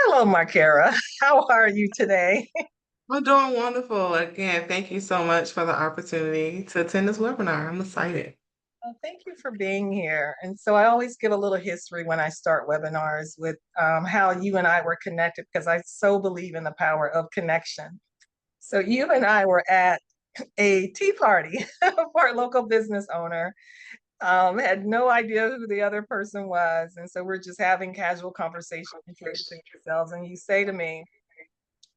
Hello, Marcera. How are you today? I'm doing wonderful. Again, thank you so much for the opportunity to attend this webinar. I'm excited. Thank you for being here. And so I always give a little history when I start webinars with how you and I were connected because I so believe in the power of connection. So you and I were at a tea party for a local business owner, had no idea who the other person was. And so we're just having casual conversation, introducing ourselves. And you say to me,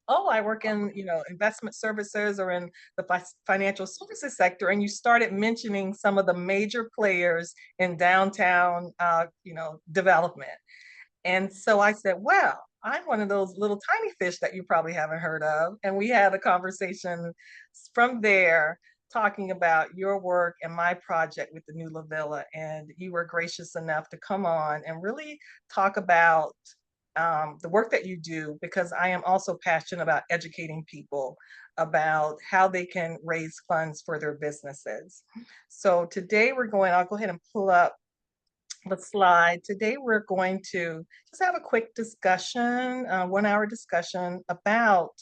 oh, I work in, investment services or in the financial services sector. And you started mentioning some of the major players in downtown, development. And so I said, well, I'm one of those little tiny fish that you probably haven't heard of. And we had a conversation from there talking about your work and my project with the new LaVilla. And you were gracious enough to come on and really talk about the work that you do, because I am also passionate about educating people about how they can raise funds for their businesses. So today I'll go ahead and pull up the slide. Today we're going to just have a quick discussion, 1 hour discussion about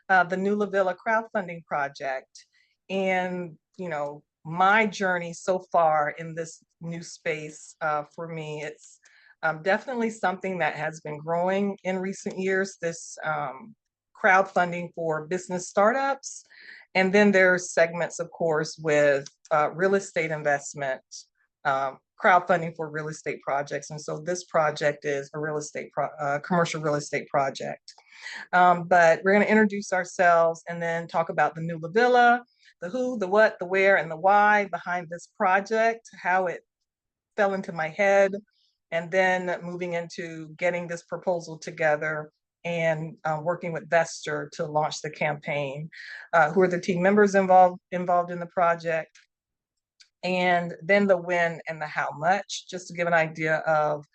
the new LaVilla crowdfunding project and, my journey so far in this new space. For me, it's definitely something that has been growing in recent years, this crowdfunding for business startups. And then there's segments, of course, with real estate investment, crowdfunding for real estate projects. And so this project is a commercial real estate project. But we're going to introduce ourselves and then talk about the new LaVilla, the who, the what, the where, and the why behind this project, how it fell into my head, and then moving into getting this proposal together and working with Vester to launch the campaign. Who are the team members involved in the project? And then the when and the how much, just to give an idea of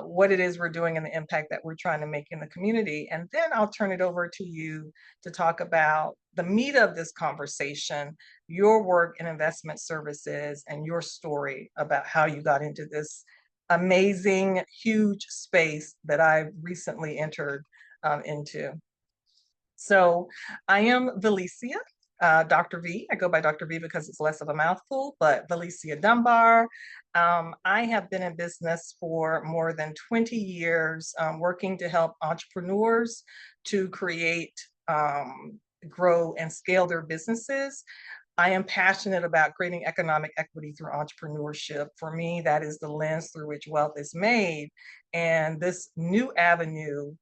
what it is we're doing and the impact that we're trying to make in the community. And then I'll turn it over to you to talk about the meat of this conversation, your work in investment services and your story about how you got into this amazing, huge space that I've recently entered into. So I am Valicia, Dr. V. I go by Dr. V because it's less of a mouthful, but Valicia Dunbar. I have been in business for more than 20 years, working to help entrepreneurs to create, grow, and scale their businesses. I am passionate about creating economic equity through entrepreneurship. For me, that is the lens through which wealth is made. And this new avenue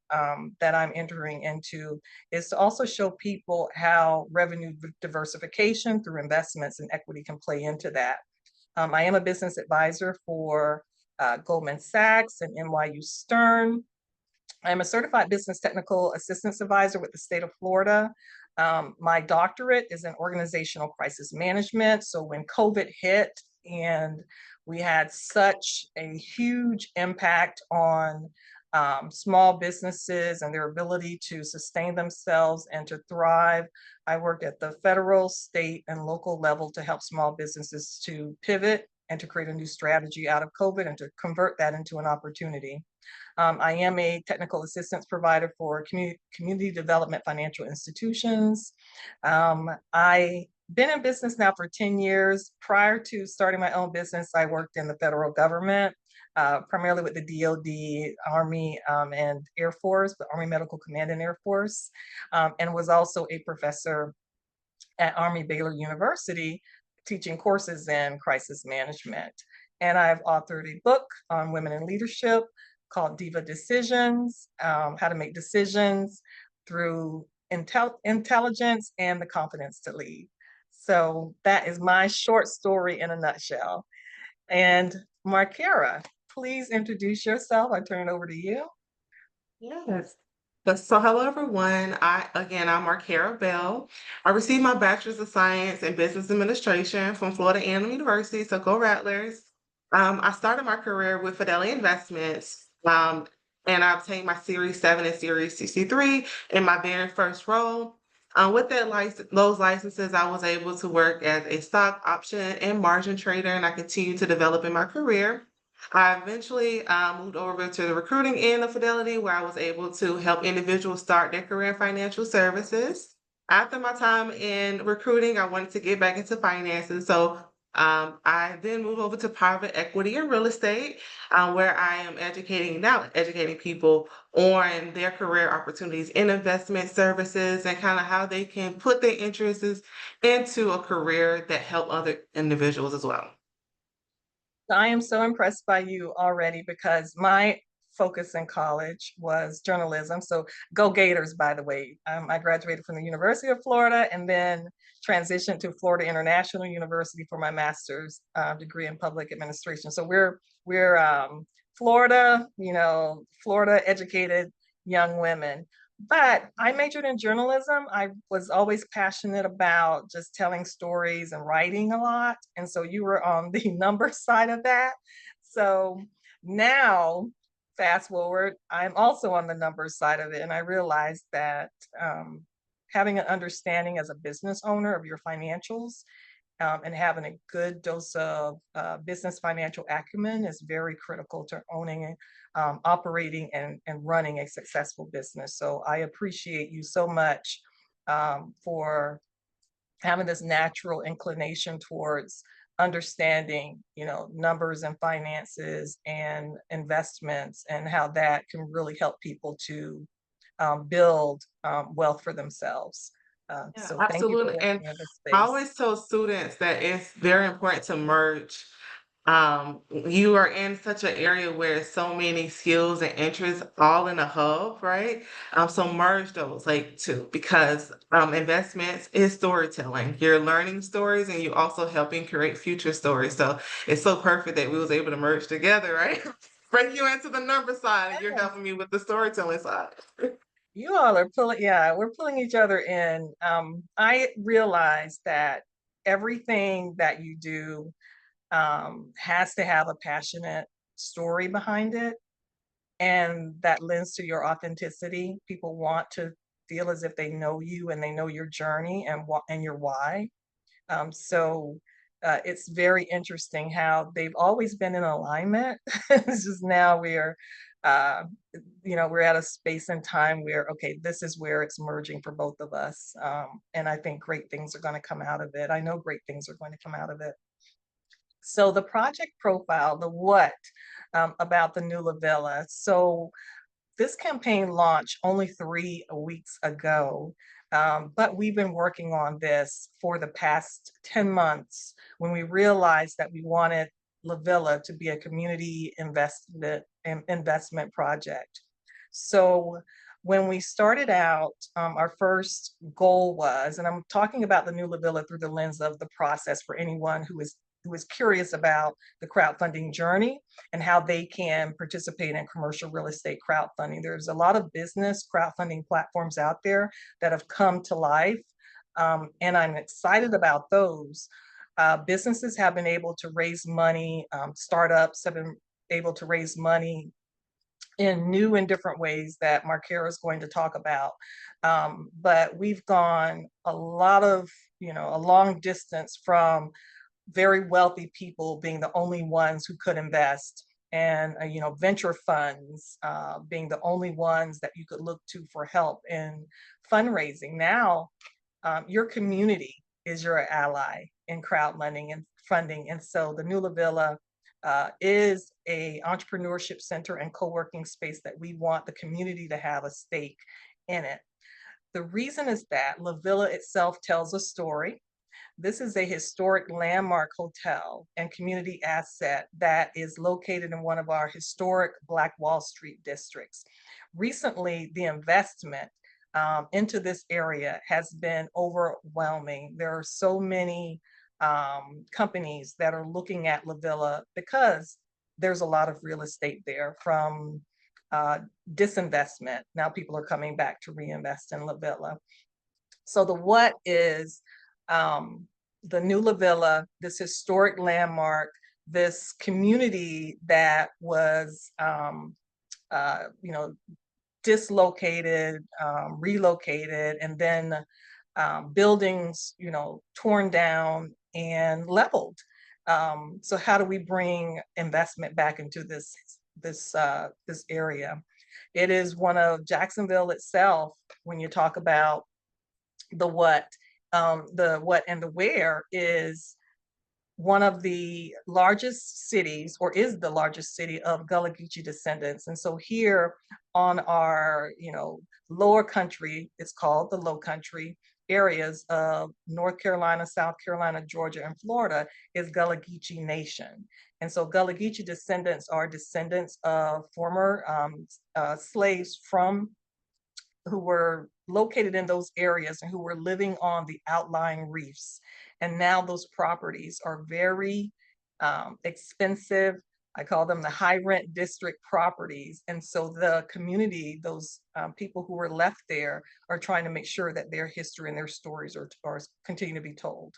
that I'm entering into is to also show people how revenue diversification through investments and equity can play into that. I am a business advisor for Goldman Sachs and NYU Stern. I'm a certified business technical assistance advisor with the state of Florida. My doctorate is in organizational crisis management. So when COVID hit and we had such a huge impact on small businesses and their ability to sustain themselves and to thrive, I worked at the federal, state, and local level to help small businesses to pivot and to create a new strategy out of COVID and to convert that into an opportunity. I am a technical assistance provider for community development financial institutions. I've been in business now for 10 years. Prior to starting my own business, I worked in the federal government, primarily with the DoD, Army, and Air Force, the Army Medical Command and Air Force, and was also a professor at Army Baylor University, teaching courses in crisis management. And I've authored a book on women in leadership called Diva Decisions, how to make decisions through intelligence and the confidence to lead. So that is my short story in a nutshell. And Marcera, please introduce yourself. I turn it over to you. Yes. So hello everyone. I'm Marcera Bell. I received my bachelor's of science in business administration from Florida A&M University. So go Rattlers. I started my career with Fidelity Investments. And I obtained my Series 7 and Series 63 in my very first role. With those licenses, I was able to work as a stock option and margin trader, and I continued to develop in my career. I eventually moved over to the recruiting end of Fidelity, where I was able to help individuals start their career in financial services. After my time in recruiting, I wanted to get back into finances. So I then moved over to private equity and real estate, where I am educating people on their career opportunities in investment services and kind of how they can put their interests into a career that help other individuals as well. I am so impressed by you already because my focus in college was journalism. So go Gators, by the way. I graduated from the University of Florida and then transitioned to Florida International University for my master's degree in public administration. So we're Florida, Florida educated young women. But I majored in journalism. I was always passionate about just telling stories and writing a lot. And so you were on the number side of that. So now, fast forward, I'm also on the numbers side of it. And I realized that having an understanding as a business owner of your financials and having a good dose of business financial acumen is very critical to owning, operating, and running a successful business. So I appreciate you so much for having this natural inclination towards understanding, numbers and finances and investments and how that can really help people to build wealth for themselves. Yeah, So thank you for absolutely. And opening up this I space. always tell students that it's very important to merge. You are in such an area where so many skills and interests all in a hub, right? So merge those like too, because investments is storytelling. You're learning stories and you also helping create future stories. So it's so perfect that we was able to merge together, right? Bring you into the number side and you're Yes. helping me with the storytelling side. You all are pulling, yeah, we're pulling each other in. I realize that everything that you do has to have a passionate story behind it, and that lends to your authenticity. People want to feel as if they know you and they know your journey and your why. So it's very interesting how they've always been in alignment. It's just now uh, we're at a space and time where, okay, this is where it's merging for both of us. And I think great things are going to come out of it. I know great things are going to come out of it. So the project profile, the what about the new LaVilla. So this campaign launched only 3 weeks ago, but we've been working on this for the past 10 months when we realized that we wanted LaVilla to be a community investment project. So when we started out, our first goal was, and I'm talking about the new LaVilla through the lens of the process for anyone who is curious about the crowdfunding journey and how they can participate in commercial real estate crowdfunding. There's a lot of business crowdfunding platforms out there that have come to life, and I'm excited about those. Businesses have been able to raise money, startups have been able to raise money in new and different ways that Marcera is going to talk about. But we've gone a long distance from very wealthy people being the only ones who could invest, and venture funds being the only ones that you could look to for help in fundraising. Now your community is your ally in crowdfunding and funding. And so the new LaVilla is a entrepreneurship center and co-working space that we want the community to have a stake in it. The reason is that LaVilla itself tells a story. This is a historic landmark hotel and community asset that is located in one of our historic Black Wall Street districts. Recently, the investment into this area has been overwhelming. There are so many companies that are looking at LaVilla because there's a lot of real estate there from uh, disinvestment. Now people are coming back to reinvest in LaVilla. So the what is um, the new LaVilla, this historic landmark, this community that was, dislocated, relocated, and then buildings, torn down and leveled. So how do we bring investment back into this area? It is one of Jacksonville itself. When you talk about the what and the where, is one of the largest cities, or is the largest city, of Gullah Geechee descendants. And so here on our, lower country, it's called the low country areas of North Carolina, South Carolina, Georgia, and Florida, is Gullah Geechee Nation. And so Gullah Geechee descendants are descendants of former slaves who were located in those areas and who were living on the outlying reefs. And now those properties are very expensive. I call them the high rent district properties. And so the community, those people who were left there, are trying to make sure that their history and their stories are continue to be told.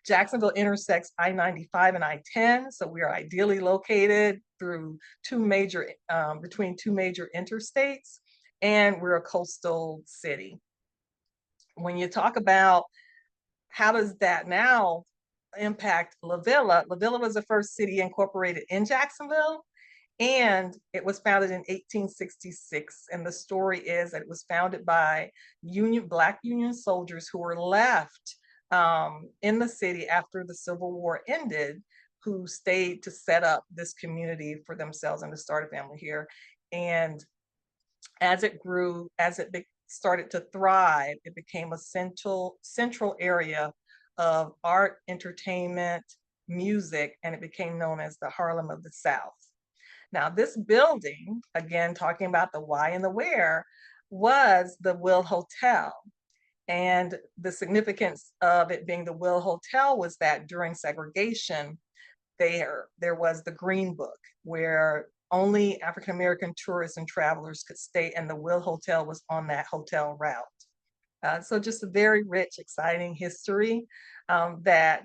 Jacksonville intersects I-95 and I-10, so we are ideally located through between two major interstates, and we're a coastal city. When you talk about how does that now impact LaVilla, LaVilla was the first city incorporated in Jacksonville, and it was founded in 1866. And the story is that it was founded by Black Union soldiers who were left in the city after the Civil War ended, who stayed to set up this community for themselves and to start a family here. And as it grew, started to thrive, it became a central area of art, entertainment, music, and it became known as the Harlem of the South. Now, this building, again, talking about the why and the where, was the Will Hotel. And the significance of it being the Will Hotel was that during segregation, there was the Green Book, where only African-American tourists and travelers could stay, and the Will Hotel was on that hotel route. So just a very rich, exciting history that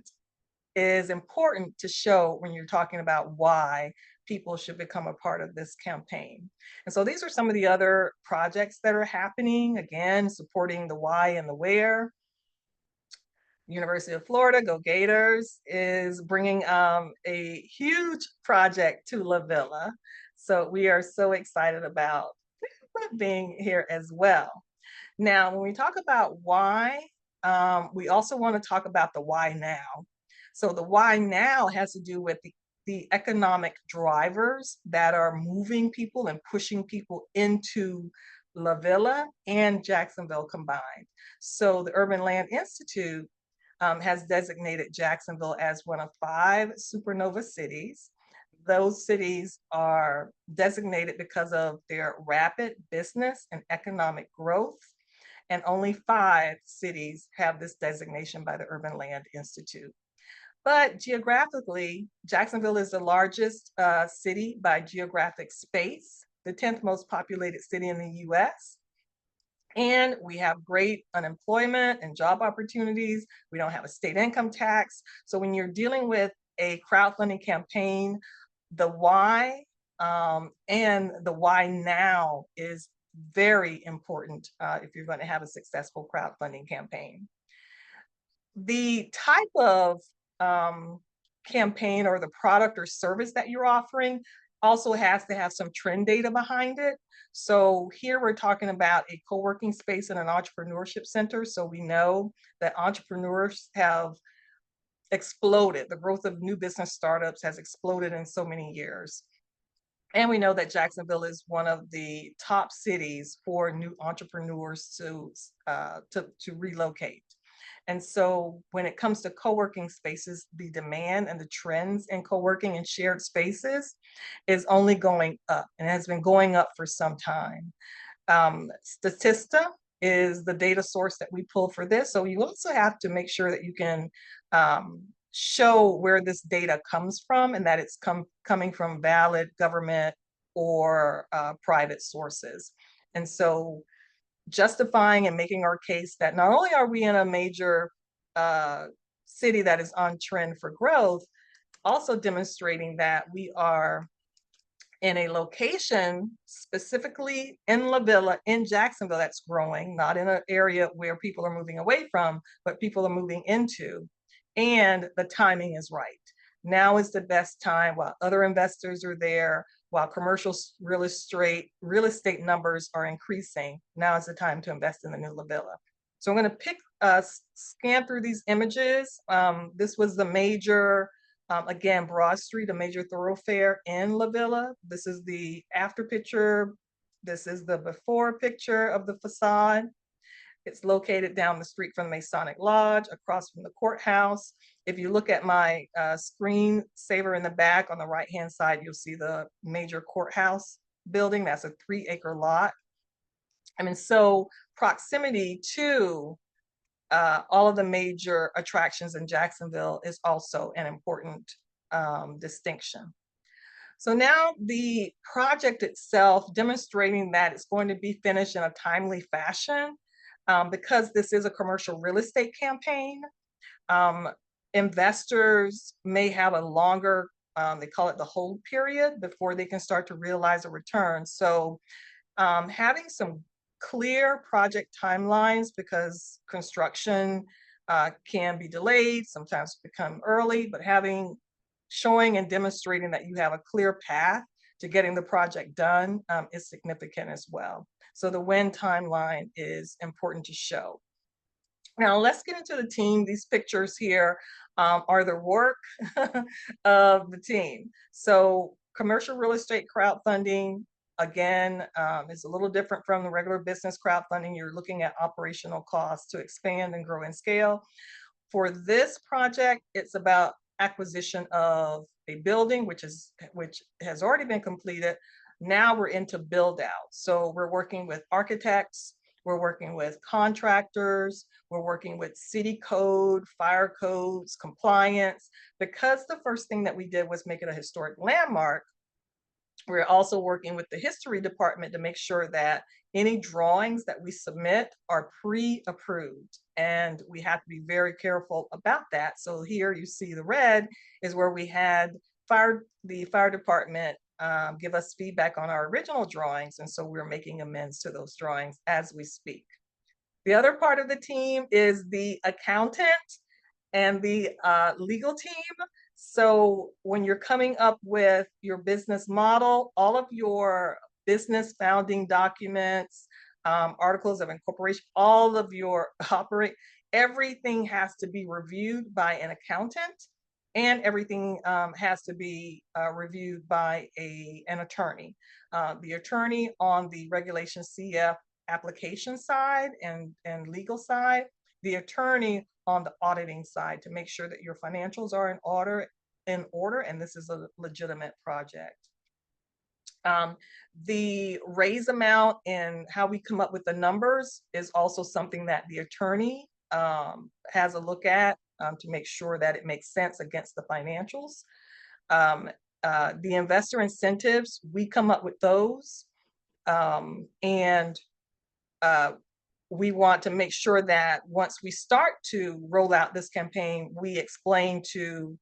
is important to show when you're talking about why people should become a part of this campaign. And so these are some of the other projects that are happening, again, supporting the why and the where. University of Florida, go Gators, is bringing a huge project to LaVilla. So we are so excited about being here as well. Now, when we talk about why, we also want to talk about the why now. So the why now has to do with the economic drivers that are moving people and pushing people into LaVilla and Jacksonville combined. So the Urban Land Institute has designated Jacksonville as one of 5 supernova cities. Those cities are designated because of their rapid business and economic growth, and only 5 cities have this designation by the Urban Land Institute. But geographically, Jacksonville is the largest city by geographic space, the 10th most populated city in the US. And we have great unemployment and job opportunities. We don't have a state income tax. So when you're dealing with a crowdfunding campaign, the why and the why now is very important if you're going to have a successful crowdfunding campaign. The type of campaign or the product or service that you're offering also has to have some trend data behind it. So here we're talking about a co-working space and an entrepreneurship center. So we know that entrepreneurs have exploded. The growth of new business startups has exploded in so many years. And we know that Jacksonville is one of the top cities for new entrepreneurs to relocate. And so when it comes to co-working spaces, the demand and the trends in co-working and shared spaces is only going up, and has been going up for some time. Statista is the data source that we pull for this. So you also have to make sure that you can show where this data comes from, and that it's coming from valid government or private sources. And so justifying and making our case that not only are we in a major city that is on trend for growth, also demonstrating that we are in a location specifically in LaVilla, in Jacksonville, that's growing, not in an area where people are moving away from, but people are moving into, and the timing is right. Now is the best time while other investors are there, while commercial real estate numbers are increasing. Now is the time to invest in the new LaVilla. So I'm going to scan through these images. This was the major, again, Broad Street, a major thoroughfare in LaVilla. This is the after picture. This is the before picture of the facade. It's located down the street from the Masonic Lodge, across from the courthouse. If you look at my screen saver in the back on the right-hand side, you'll see the major courthouse building. That's a 3-acre lot. I mean, so proximity to all of the major attractions in Jacksonville is also an important distinction. So now the project itself, demonstrating that it's going to be finished in a timely fashion, because this is a commercial real estate campaign. Investors may have a longer, they call it the hold period, before they can start to realize a return. So having some clear project timelines, because construction can be delayed, sometimes become early, but showing and demonstrating that you have a clear path to getting the project done is significant as well. So the when timeline is important to show. Now let's get into the team. These pictures here are the work of the team. So commercial real estate crowdfunding, again, is a little different from the regular business crowdfunding. You're looking at operational costs to expand and grow and scale. For this project, it's about acquisition of a building, which has already been completed. Now we're into build out. So we're working with architects, we're working with contractors, we're working with city code, fire codes, compliance. Because the first thing that we did was make it a historic landmark, we're also working with the history department to make sure that any drawings that we submit are pre-approved, and we have to be very careful about that. So here you see the red is where we had the fire department give us feedback on our original drawings, and so we're making amends to those drawings as we speak. The other part of the team is the accountant and the legal team. So when you're coming up with your business model, all of your business founding documents, articles of incorporation, all of your everything has to be reviewed by an accountant, and everything has to be reviewed by an attorney. The attorney on the Regulation CF application side and legal side, the attorney on the auditing side, to make sure that your financials are in order, and this is a legitimate project. The raise amount and how we come up with the numbers is also something that the attorney has a look at to make sure that it makes sense against the financials. The investor incentives, we come up with those, and we want to make sure that once we start to roll out this campaign, we explain to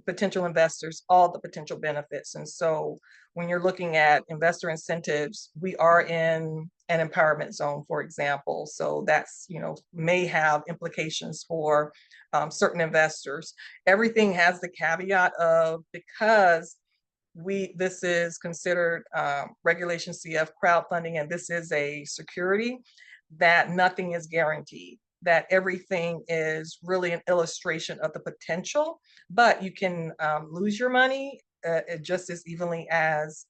potential investors all the potential benefits. And so when you're looking at investor incentives, we are in an empowerment zone, for example. So that's, may have implications for certain investors. Everything has the caveat of, because this is considered Regulation CF crowdfunding, and this is a security, that nothing is guaranteed, that everything is really an illustration of the potential, but you can lose your money just as evenly as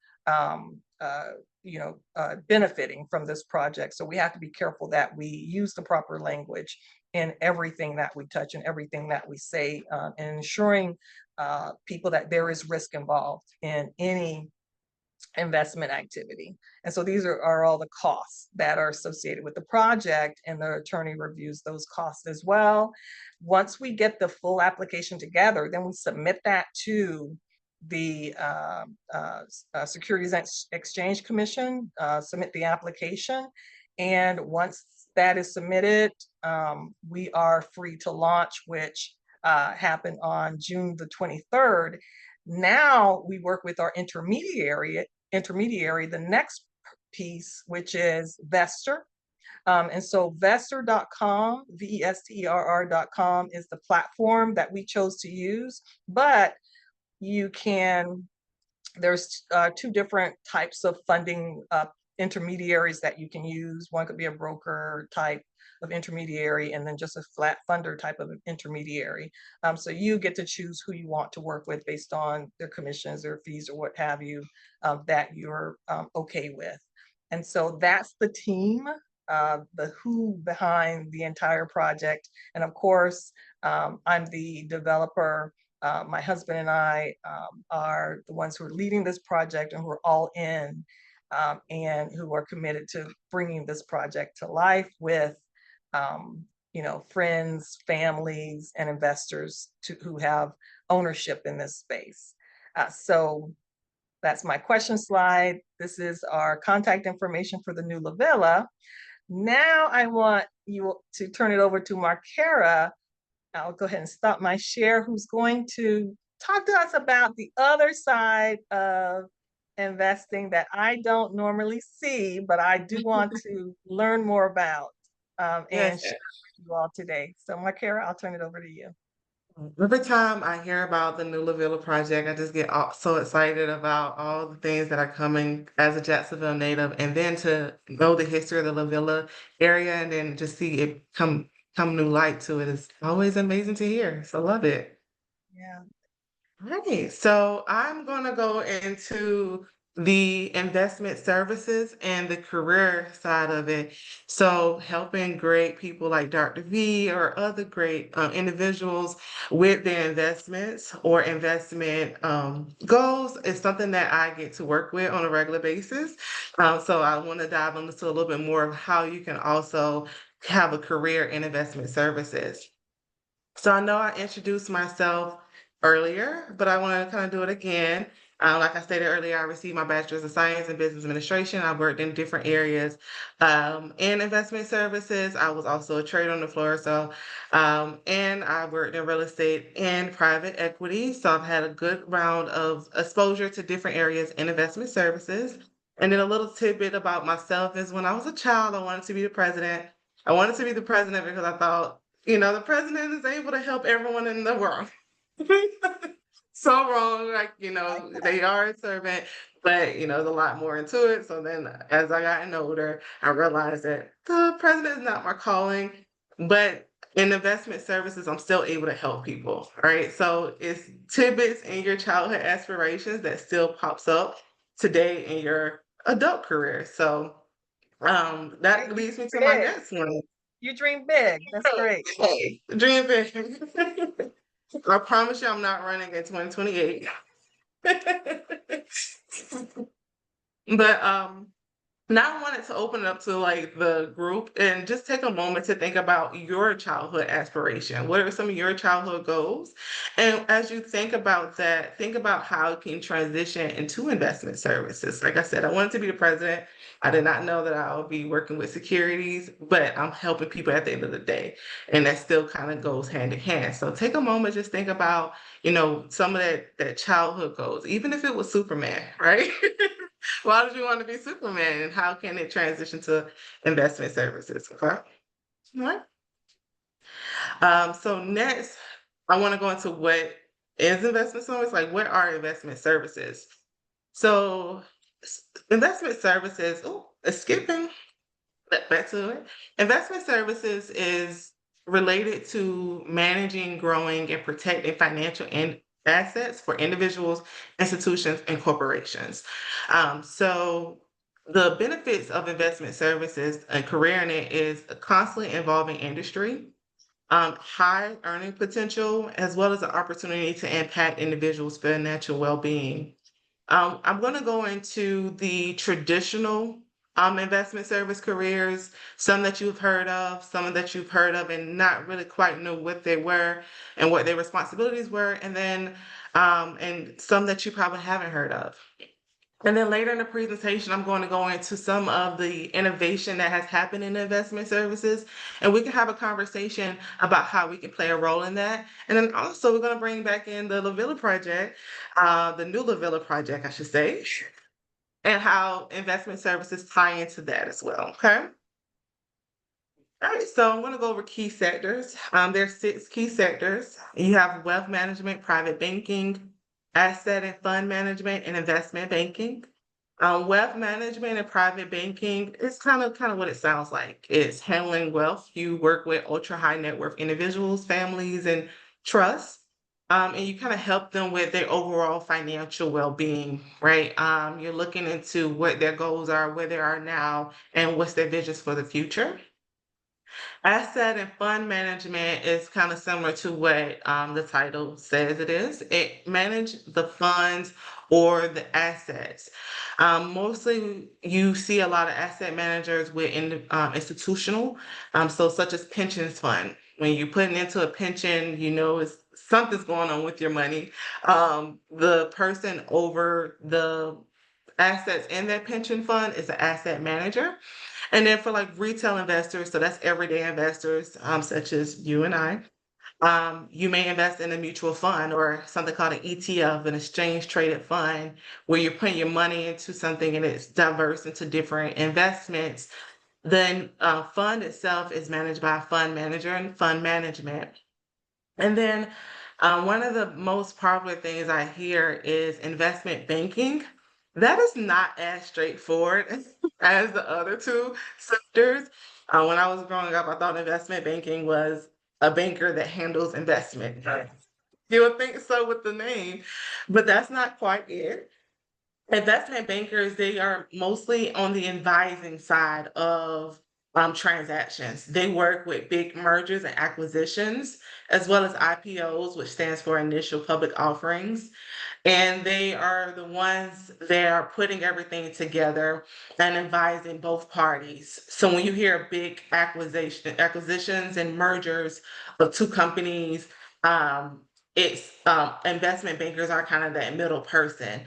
benefiting from this project. So we have to be careful that we use the proper language in everything that we touch and everything that we say, and ensuring people that there is risk involved in any investment activity. And so these are all the costs that are associated with the project, and the attorney reviews those costs as well. Once we get the full application together, then we submit that to the Securities and Exchange Commission, submit the application. And once that is submitted, we are free to launch, which happened on June the 23rd. Now we work with our intermediary, the next piece, which is Vestor. And so Vesterr.com, Vesterr.com is the platform that we chose to use, but you can, there's two different types of funding intermediaries that you can use. One could be a broker type of intermediary, and then just a flat funder type of intermediary. So you get to choose who you want to work with based on their commissions or fees or what have you that you're okay with. And so that's the team, the who behind the entire project. And of course, I'm the developer. My husband and I are the ones who are leading this project and who are all in and who are committed to bringing this project to life with, you know, friends, families, and investors who have ownership in this space. So that's my question slide. This is our contact information for the new LaVilla. Now I want you to turn it over to Marcera. I'll go ahead and stop my share, who's going to talk to us about the other side of investing that I don't normally see, but I do want to learn more about and Yes. share with you all today. So Marcera, I'll turn it over to you. Every time I hear about the new LaVilla project, I just get so excited about all the things that are coming as a Jacksonville native, and then to know the history of the LaVilla area, and then just see it come new light to it is always amazing to hear. So love it. Yeah. Right. So I'm going to go into the investment services and the career side of it. So helping great people like Dr. V or other great individuals with their investments or investment goals is something that I get to work with on a regular basis. So I want to dive into a little bit more of how you can also have a career in investment services. So I know I introduced myself earlier, but I want to kind of do it again. Like I stated earlier, I received my bachelor's of science in business administration. I worked in different areas in investment services. I was also a trader on the floor, so and I worked in real estate and private equity. So I've had a good round of exposure to different areas in investment services. And then a little tidbit about myself is when I was a child, I wanted to be the president. I wanted to be the president because I thought, the president is able to help everyone in the world. So wrong, like, they are a servant, but, there's a lot more into it. So then as I gotten older, I realized that the president is not my calling, but in investment services, I'm still able to help people, right? So it's tidbits in your childhood aspirations that still pops up today in your adult career. So that leads me to my Big. next one. You dream big. That's great. Hey, dream big. I promise you I'm not running in 2028. But now I wanted to open it up to like the group and just take a moment to think about your childhood aspiration. What are some of your childhood goals? And as you think about that, think about how it can transition into investment services. Like I said, I wanted to be the president. I did not know that I would be working with securities, but I'm helping people at the end of the day. And that still kind of goes hand in hand. So take a moment, just think about, some of that childhood goals, even if it was Superman, right? Why did you want to be Superman, and how can it transition to investment services? Okay. All right. So next, I want to go into what is investment service. Like, what are investment services? So, investment services. Oh, skipping back to it. Investment services is related to managing, growing, and protecting financial and assets for individuals, institutions, and corporations. So the benefits of investment services and career in it is a constantly evolving industry, high earning potential, as well as an opportunity to impact individuals' financial well-being. I'm going to go into the traditional investment service careers, some that you've heard of, some that you've heard of and not really quite know what they were and what their responsibilities were, and then and some that you probably haven't heard of. And then later in the presentation, I'm going to go into some of the innovation that has happened in investment services, and we can have a conversation about how we can play a role in that. And then also, we're going to bring back in the LaVilla project, the new LaVilla project, I should say, and how investment services tie into that as well. Okay. All right, so I'm going to go over key sectors. There's 6 key sectors. You have wealth management, private banking, asset and fund management, and investment banking. Wealth management and private banking is kind of what it sounds like. It's handling wealth. You work with ultra high net worth individuals, families, and trusts. And you kind of help them with their overall financial well-being, right? You're looking into what their goals are, where they are now, and what's their visions for the future. Asset and fund management is kind of similar to what the title says it is. It manage the funds or the assets. Mostly, you see a lot of asset managers with institutional, so such as pensions fund. When you're putting into a pension, you know it's something's going on with your money. The person over the assets in that pension fund is an asset manager. And then for like retail investors, so that's everyday investors, such as you and I, you may invest in a mutual fund or something called an ETF, an exchange traded fund, where you're putting your money into something and it's diverse into different investments. Then fund itself is managed by a fund manager and fund management. And then one of the most popular things I hear is investment banking. That is not as straightforward as the other 2 sectors. When I was growing up, I thought investment banking was a banker that handles investment. You would think so with the name, but that's not quite it. Investment bankers, they are mostly on the advising side of transactions. They work with big mergers and acquisitions, as well as IPOs, which stands for initial public offerings. And they are the ones that are putting everything together and advising both parties. So when you hear big acquisitions and mergers of 2 companies, it's investment bankers are kind of that middle person,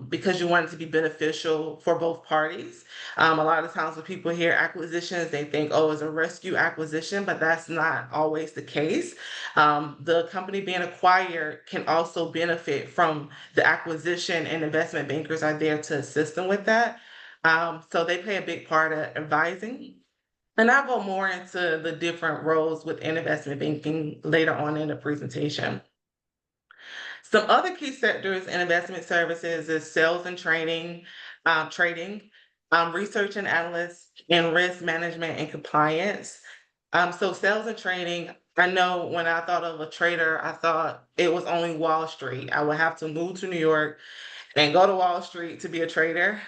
because you want it to be beneficial for both parties. A lot of times when people hear acquisitions, they think, oh, it's a rescue acquisition, but that's not always the case. The company being acquired can also benefit from the acquisition, and investment bankers are there to assist them with that. So they play a big part of advising. And I'll go more into the different roles within investment banking later on in the presentation. Some other key sectors in investment services is sales and training, trading, research and analysts, and risk management and compliance. So sales and trading, I know when I thought of a trader, I thought it was only Wall Street. I would have to move to New York and go to Wall Street to be a trader.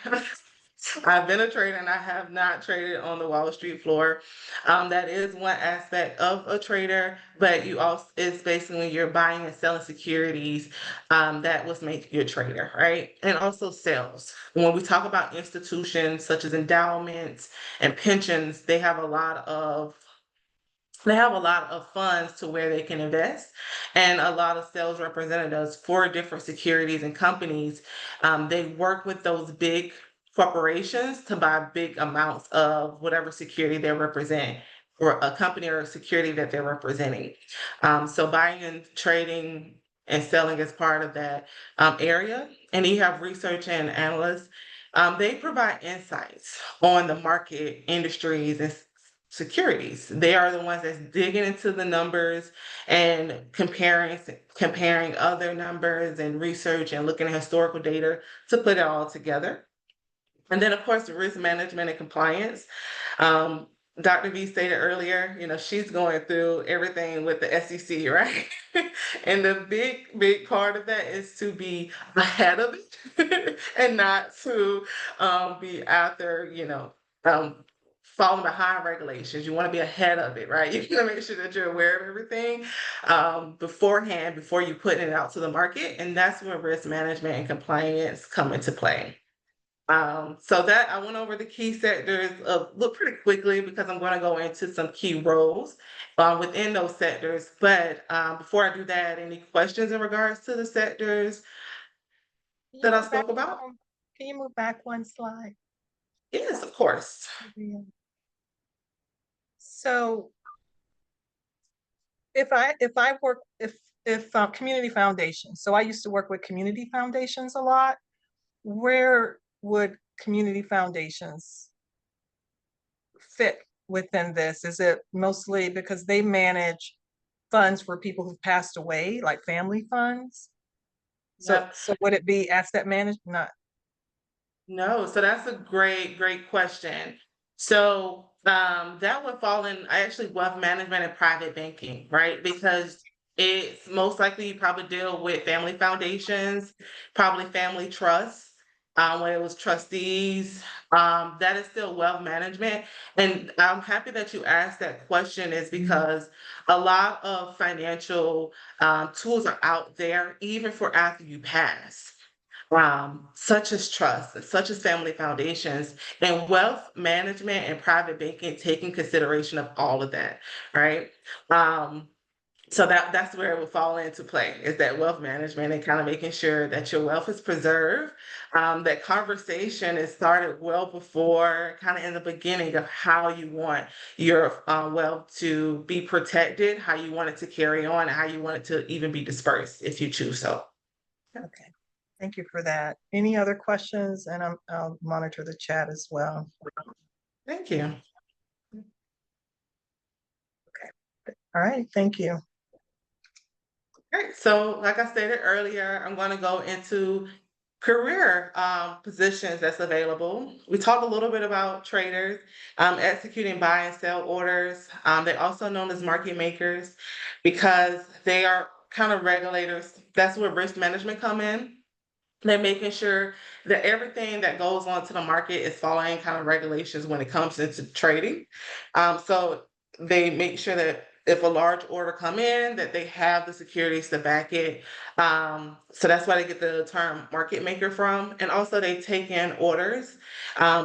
I've been a trader and I have not traded on the Wall Street floor. That is one aspect of a trader, but you also it's basically when you're buying and selling securities, that was make you a trader, right? And also sales. When we talk about institutions such as endowments and pensions, they have a lot of funds to where they can invest, and a lot of sales representatives for different securities and companies. They work with those big corporations to buy big amounts of whatever security they represent, or a company or a security that they're representing. So buying and trading and selling is part of that area. And you have research and analysts. They provide insights on the market, industries, and securities. They are the ones that's digging into the numbers and comparing other numbers and research and looking at historical data to put it all together. And then, of course, the risk management and compliance. Um, Dr. V stated earlier, she's going through everything with the SEC, right? And the big part of that is to be ahead of it and not to be out there, um, falling behind regulations. You want to be ahead of it, right? You want to make sure that you're aware of everything beforehand, before you put it out to the market. And that's where risk management and compliance come into play. So that I went over the key sectors look pretty quickly, because I'm going to go into some key roles within those sectors. But before I do that, any questions in regards to the sectors Can you that I move back, spoke about? can you move back one slide? Yes, of course. Yeah. So if community foundations, so I used to work with community foundations a lot. Where would community foundations fit within this? Is it mostly because they manage funds for people who've passed away, like family funds? So, Yep. so would it be asset management? Not. No, so that's a great question. So that would fall in actually wealth management and private banking, right? Because it's most likely you probably deal with family foundations, probably family trusts, when it was trustees. That is still wealth management. And I'm happy that you asked that question is because a lot of financial tools are out there, even for after you pass, such as trust, such as family foundations, and wealth management and private banking taking consideration of all of that, right? Um, so that's where it would fall into play is that wealth management and kind of making sure that your wealth is preserved. That conversation is started well before, kind of in the beginning of how you want your wealth to be protected, how you want it to carry on, and how you want it to even be dispersed if you choose so. Okay. Thank you for that. Any other questions? And I'll monitor the chat as well. Thank you. All right. Thank you. Great. So, like I stated earlier, I'm going to go into career positions that's available. We talked a little bit about traders executing buy and sell orders. They're also known as market makers because they are kind of regulators. That's where risk management come in. They're making sure that everything that goes onto the market is following kind of regulations when it comes into trading. So they make sure that if a large order come in, that they have the securities to back it. So that's why they get the term market maker from. And also they take in orders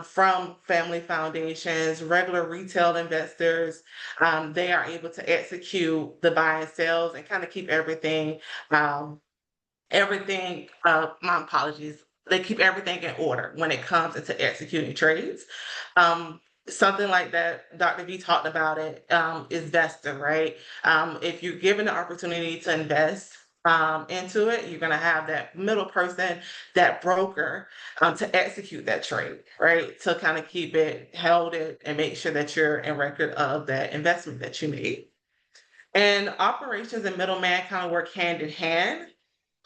from family foundations, regular retail investors. They are able to execute the buy and sales and kind of keep um, my apologies, they keep everything in order when it comes into executing trades. Something like that, Dr. V talked about it, is vesting, right? If you're given the opportunity to invest into it, you're going to have that middle person, that broker, to execute that trade, right? To kind of keep it held it and make sure that you're in record of that investment that you made. And operations and middleman kind of work hand in hand.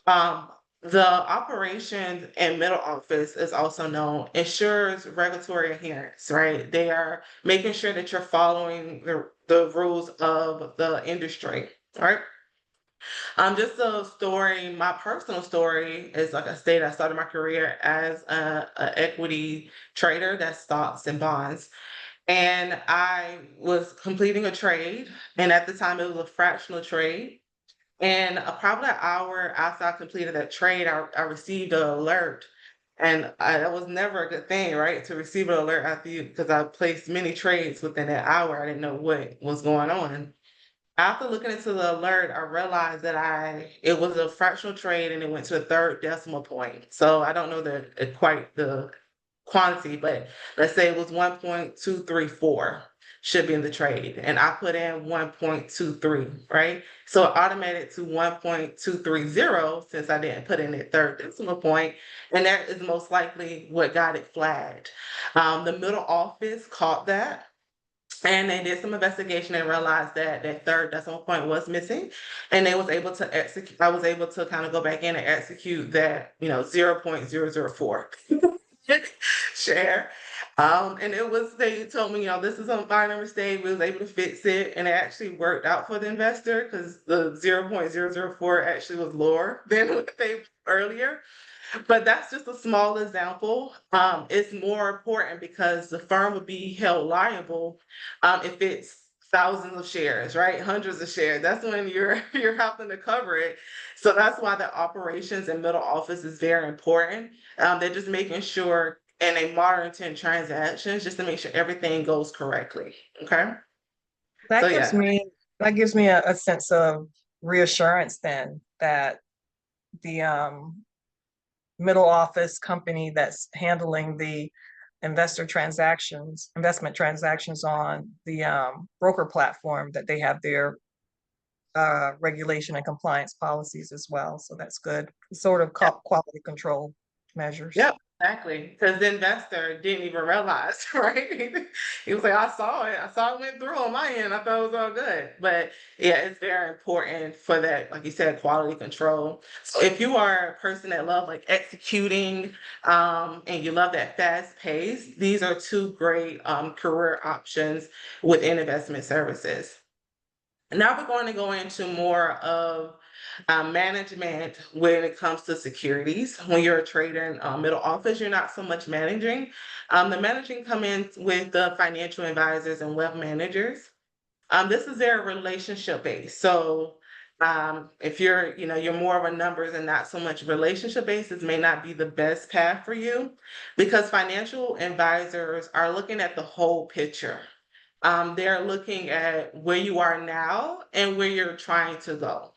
um, the operations and middle office is also known ensures regulatory adherence, right? They are making sure that you're following the rules of the industry, right? Just a story, my personal story is like I stated, I started my career as a equity trader, that's stocks and bonds. And I was completing a trade, and at the time it was a fractional trade. And probably an hour after I completed that trade, I received an alert. And that was never a good thing, right? To receive an alert after you, because I placed many trades within that hour. I didn't know what was going on. After looking into the alert, I realized that it was a fractional trade and it went to a third decimal point. So I don't know quite the quantity, but let's say it was 1.234 should be in the trade. And I put in 1.23, right? So it automated to 1.230 since I didn't put in that third decimal point, and that is most likely what got it flagged. The middle office caught that. And they did some investigation and realized that that third decimal point was missing, and they was able to execute. I was able to kind of go back in and execute that, 0.004 share. And they told me, this is a minor mistake. We was able to fix it, and it actually worked out for the investor because the 0.004 actually was lower than what they earlier. But that's just a small example. It's more important because the firm would be held liable if it's thousands of shares, right? Hundreds of shares. That's when you're having to cover it. So that's why the operations and middle office is very important. They're just making sure in a modern 10 transactions, just to make sure everything goes correctly. Okay. So That gives yeah. me that gives me a sense of reassurance then that the middle office company that's handling the investment transactions on the broker platform, that they have their regulation and compliance policies as well. So that's good. Sort of quality control measures. Yep. Exactly, because the investor didn't even realize, right? He was like, I saw it went through on my end, I thought it was all good. But yeah, it's very important for that, like you said, quality control. So if you are a person that love like executing, and you love that fast pace, these are two great career options within investment services. Now we're going to go into more of management when it comes to securities. When you're a trader in middle office, you're not so much managing. The managing come in with the financial advisors and wealth managers. This is their relationship based. So if you're more of a numbers and not so much relationship based, this may not be the best path for you because financial advisors are looking at the whole picture. They're looking at where you are now and where you're trying to go.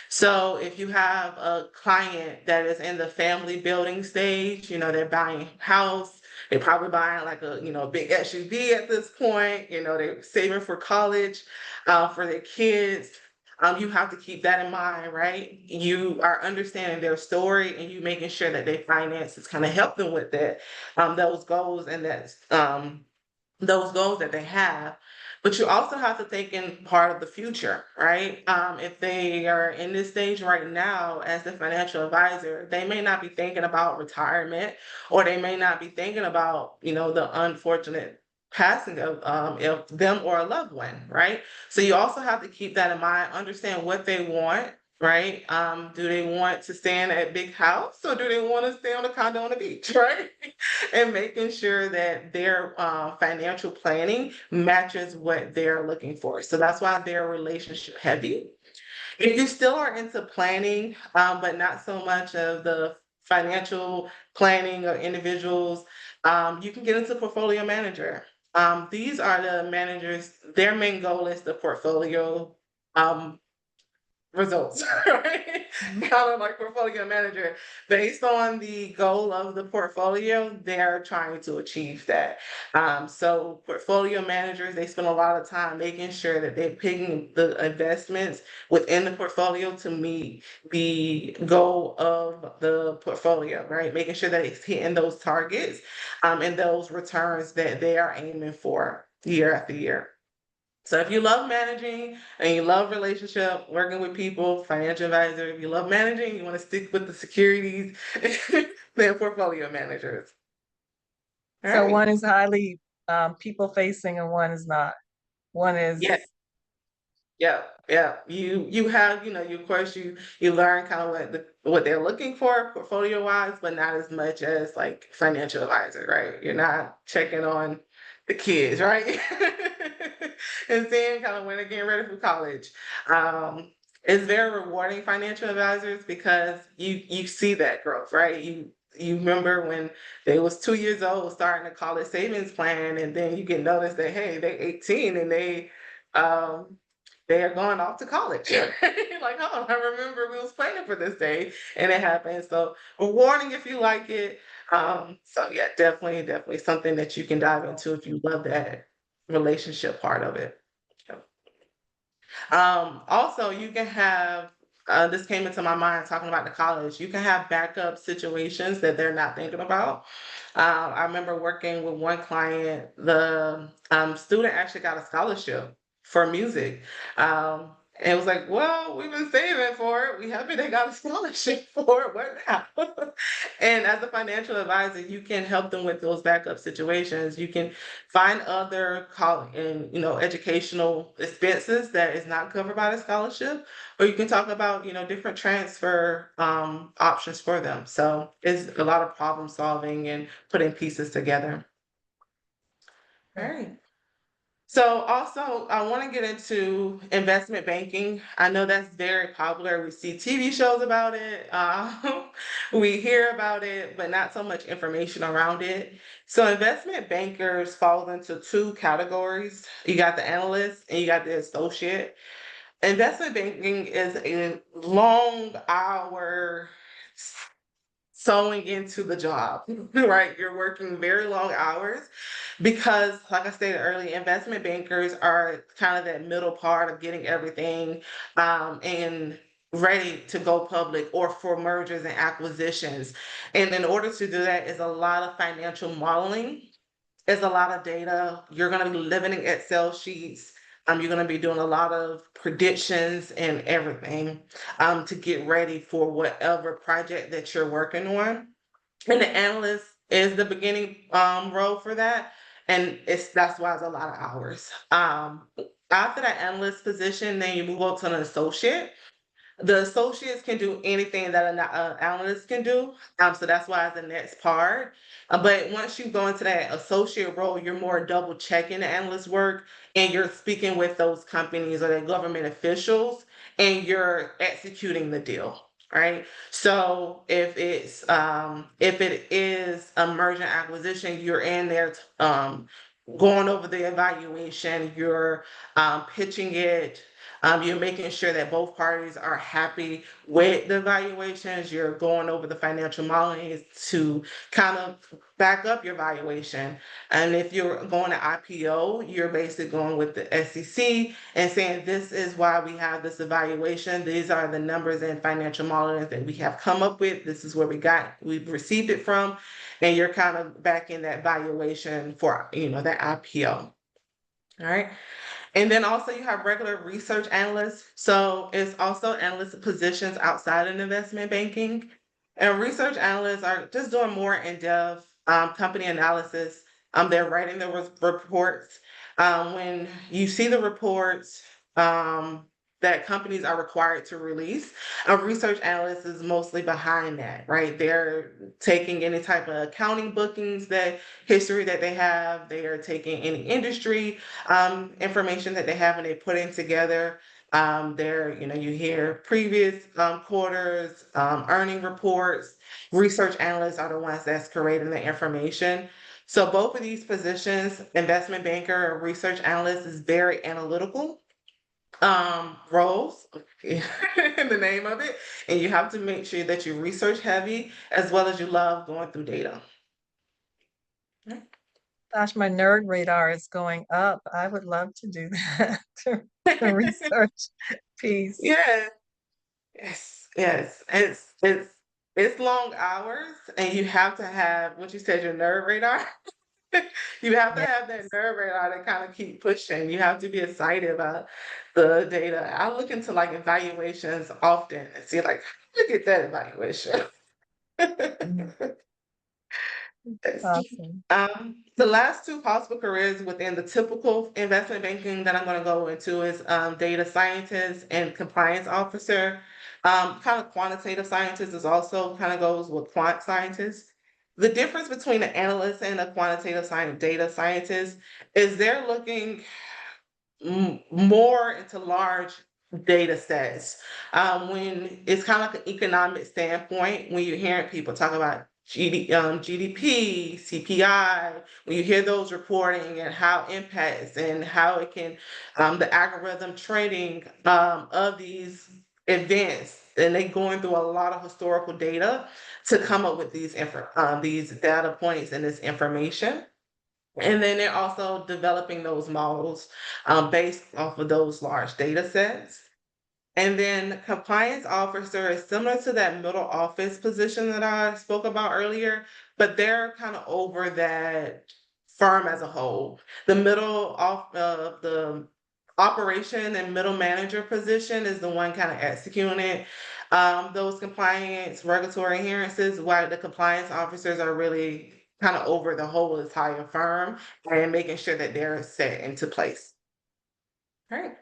So if you have a client that is in the family building stage, they're buying a house, they're probably buying like a big SUV at this point, they're saving for college, for their kids. You have to keep that in mind, right? You are understanding their story and you making sure that their finances kind of help them with that, those goals and those goals that they have. But you also have to think in part of the future, right? If they are in this stage right now as the financial advisor, they may not be thinking about retirement, or they may not be thinking about, the unfortunate passing of them or a loved one, right? So you also have to keep that in mind, understand what they want, right? Do they want to stay in a big house, or do they want to stay on a condo on the beach, right? And making sure that their financial planning matches what they're looking for. So that's why they're relationship heavy. If you still are into planning, but not so much of the financial planning of individuals, you can get into portfolio manager. These are the managers, their main goal is the portfolio um, results, right? Mhm. Kind of like portfolio manager. Based on the goal of the portfolio, they're trying to achieve that. So portfolio managers, they spend a lot of time making sure that they're picking the investments within the portfolio to meet the goal of the portfolio, right? Making sure that it's hitting those targets, and those returns that they are aiming for year after year. So if you love managing and you love relationship, working with people, financial advisor, if you love managing, you want to stick with the securities, then portfolio managers. All So right. one is highly people facing and one is not. One Yeah. is, Yeah, yeah. You have, you of course you learn kind of what they're looking for portfolio wise, but not as much as like financial advisor, right? You're not checking on the kids, right? And seeing kind of when they're getting ready for college. It's very rewarding financial advisors because you see that growth, right? You remember when they was 2 years old starting a college savings plan, and then you can notice that hey, they 18 and um they are going off to college. Like, oh, I remember we was planning for this day and it happened. So rewarding if you like it. So yeah, definitely something that you can dive into if you love that relationship part of it. Also, you can have, this came into my mind talking about the college, you can have backup situations that they're not thinking about. I remember working with one client, the student actually got a scholarship for music. Um, and it was like, well, we've been saving for it. We happy they got a scholarship for it. What now? And as a financial advisor, you can help them with those backup situations. You can find other educational expenses that is not covered by the scholarship, or you can talk about, different transfer options for them. So it's a lot of problem solving and putting pieces together. All right. So also, I want to get into investment banking. I know that's very popular. We see TV shows about it. We hear about it, but not so much information around it. So investment bankers fall into two categories. You got the analyst and you got the associate. Investment banking is a long hour sewing into the job, right? You're working very long hours because, like I stated earlier, investment bankers are kind of that middle part of getting everything, and ready to go public or for mergers and acquisitions. And in order to do that is a lot of financial modeling, is a lot of data. You're going to be living in Excel sheets. You're going to be doing a lot of predictions and everything to get ready for whatever project that you're working on. And the analyst is the beginning role for that. And that's why it's a lot of hours. After that analyst position, then you move up to an associate. The associates can do anything that an analyst can do. So that's why it's the next part. But once you go into that associate role, you're more double checking the analyst work and you're speaking with those companies or the government officials and you're executing the deal. Right. So if it is a merger and acquisition, you're in there going over the evaluation, you're pitching it, you're making sure that both parties are happy with the evaluations. You're going over the financial modeling to kind of back up your valuation. And if you're going to IPO, you're basically going with the SEC and saying, this is why we have this evaluation. These are the numbers and financial modeling that we have come up with. This is where we've received it from. And you're kind of backing that valuation for, that IPO. All right. And then also you have regular research analysts. So it's also analyst positions outside of investment banking. And research analysts are just doing more in-depth company analysis. They're writing the reports. When you see the reports that companies are required to release, a research analyst is mostly behind that, right? They're taking any type of accounting bookings, that history that they have. They are taking any industry information that they have and they're putting together. You hear previous quarters, earning reports. Research analysts are the ones that's creating the information. So both of these positions, investment banker or research analyst, is very analytical roles in the name of it. And you have to make sure that you're research heavy as well as you love going through data. Gosh, my nerd radar is going up. I would love to do that. The research piece. Yeah. Yes. It's long hours and you have to have what you said, your nerd radar. You have to Yeah. have that nerve radar to kind of keep pushing. You have to be excited about the data. I look into like evaluations often and see like, look at that evaluation. Yes. Awesome. The last two possible careers within the typical investment banking that I'm going to go into is data scientist and compliance officer. Kind of quantitative scientist is also kind of goes with quant scientist. The difference between an analyst and a quantitative science data scientist is they're looking more into large data sets. When it's kind of like an economic standpoint, when you're hearing people talk about GDP, CPI, when you hear those reporting and how impacts and how it can, the algorithm trading of these events, and they going through a lot of historical data to come up with these data points and this information. And then they're also developing those models based off of those large data sets. And then compliance officer is similar to that middle office position that I spoke about earlier, but they're kind of over that firm as a whole. The middle off the operation and middle manager position is the one kind of executing it. Those compliance regulatory adherences, while the compliance officers are really kind of over the whole entire firm and making sure that they're set into place. All right.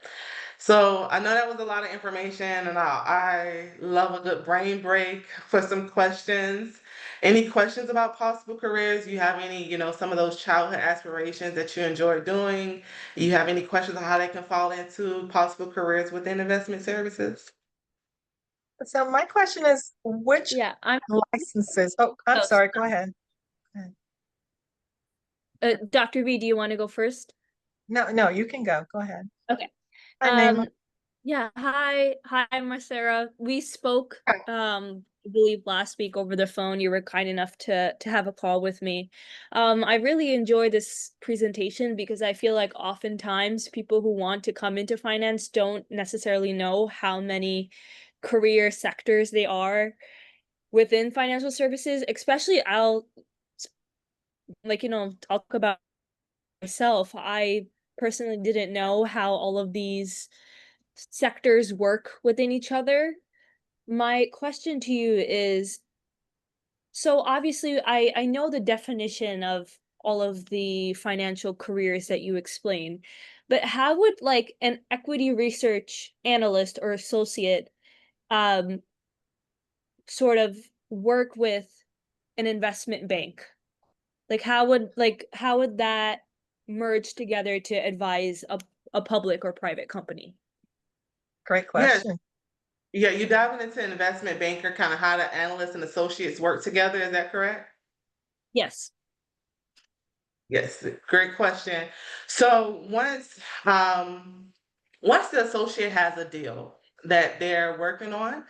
So I know that was a lot of information, and I love a good brain break for some questions. Any questions about possible careers? You have any, some of those childhood aspirations that you enjoy doing? You have any questions on how they can fall into possible careers within investment services? So my question is, which Yeah, I'm licenses? Oh, I'm Oh, sorry. Go ahead. Dr. V, do you want to go first? No, you can go. Go ahead. Okay. Hi, Naima. Yeah, hi, Marcera. We spoke, I believe last week over the phone. You were kind enough to have a call with me. I really enjoy this presentation because I feel like oftentimes people who want to come into finance don't necessarily know how many career sectors they are within financial services, especially I'll talk about myself. I personally didn't know how all of these sectors work within each other. My question to you is, so obviously I know the definition of all of the financial careers that you explain, but how would like an equity research analyst or associate um sort of work with an investment bank? Like how would that merge together to advise a public or private company? Great Yes, question. yeah, you diving into investment banker, kind of how the analysts and associates work together, is that correct? Yes. Yes, great question. So once the associate has a deal that they're working on,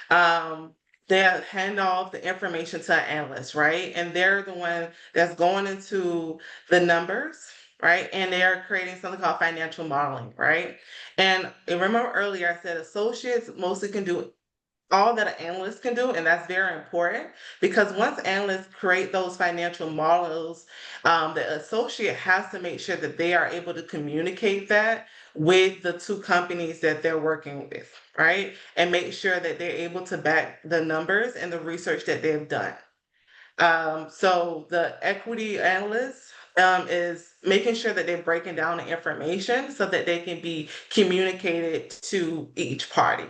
um, they'll hand off the information to an analyst, right? And they're the one that's going into the numbers, right? And they are creating something called financial modeling, right? And remember earlier I said associates mostly can do all that an analyst can do, and that's very important because once analysts create those financial models, the associate has to make sure that they are able to communicate that with the two companies that they're working with, right? And make sure that they're able to back the numbers and the research that they've done. So the equity analyst is making sure that they're breaking down the information so that they can be communicated to each party.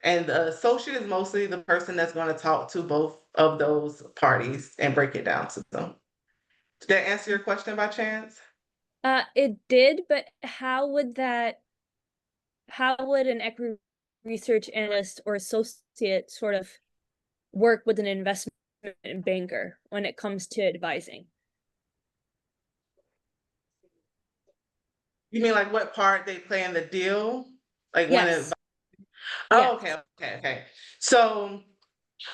And the associate is mostly the person that's going to talk to both of those parties and break it down to them. Did that answer your question by chance? It did, but how would an equity research analyst or associate sort of work with an investment banker when it comes to advising? You mean like what part they play in the deal? Like when it, Yes. oh, Yes. okay. So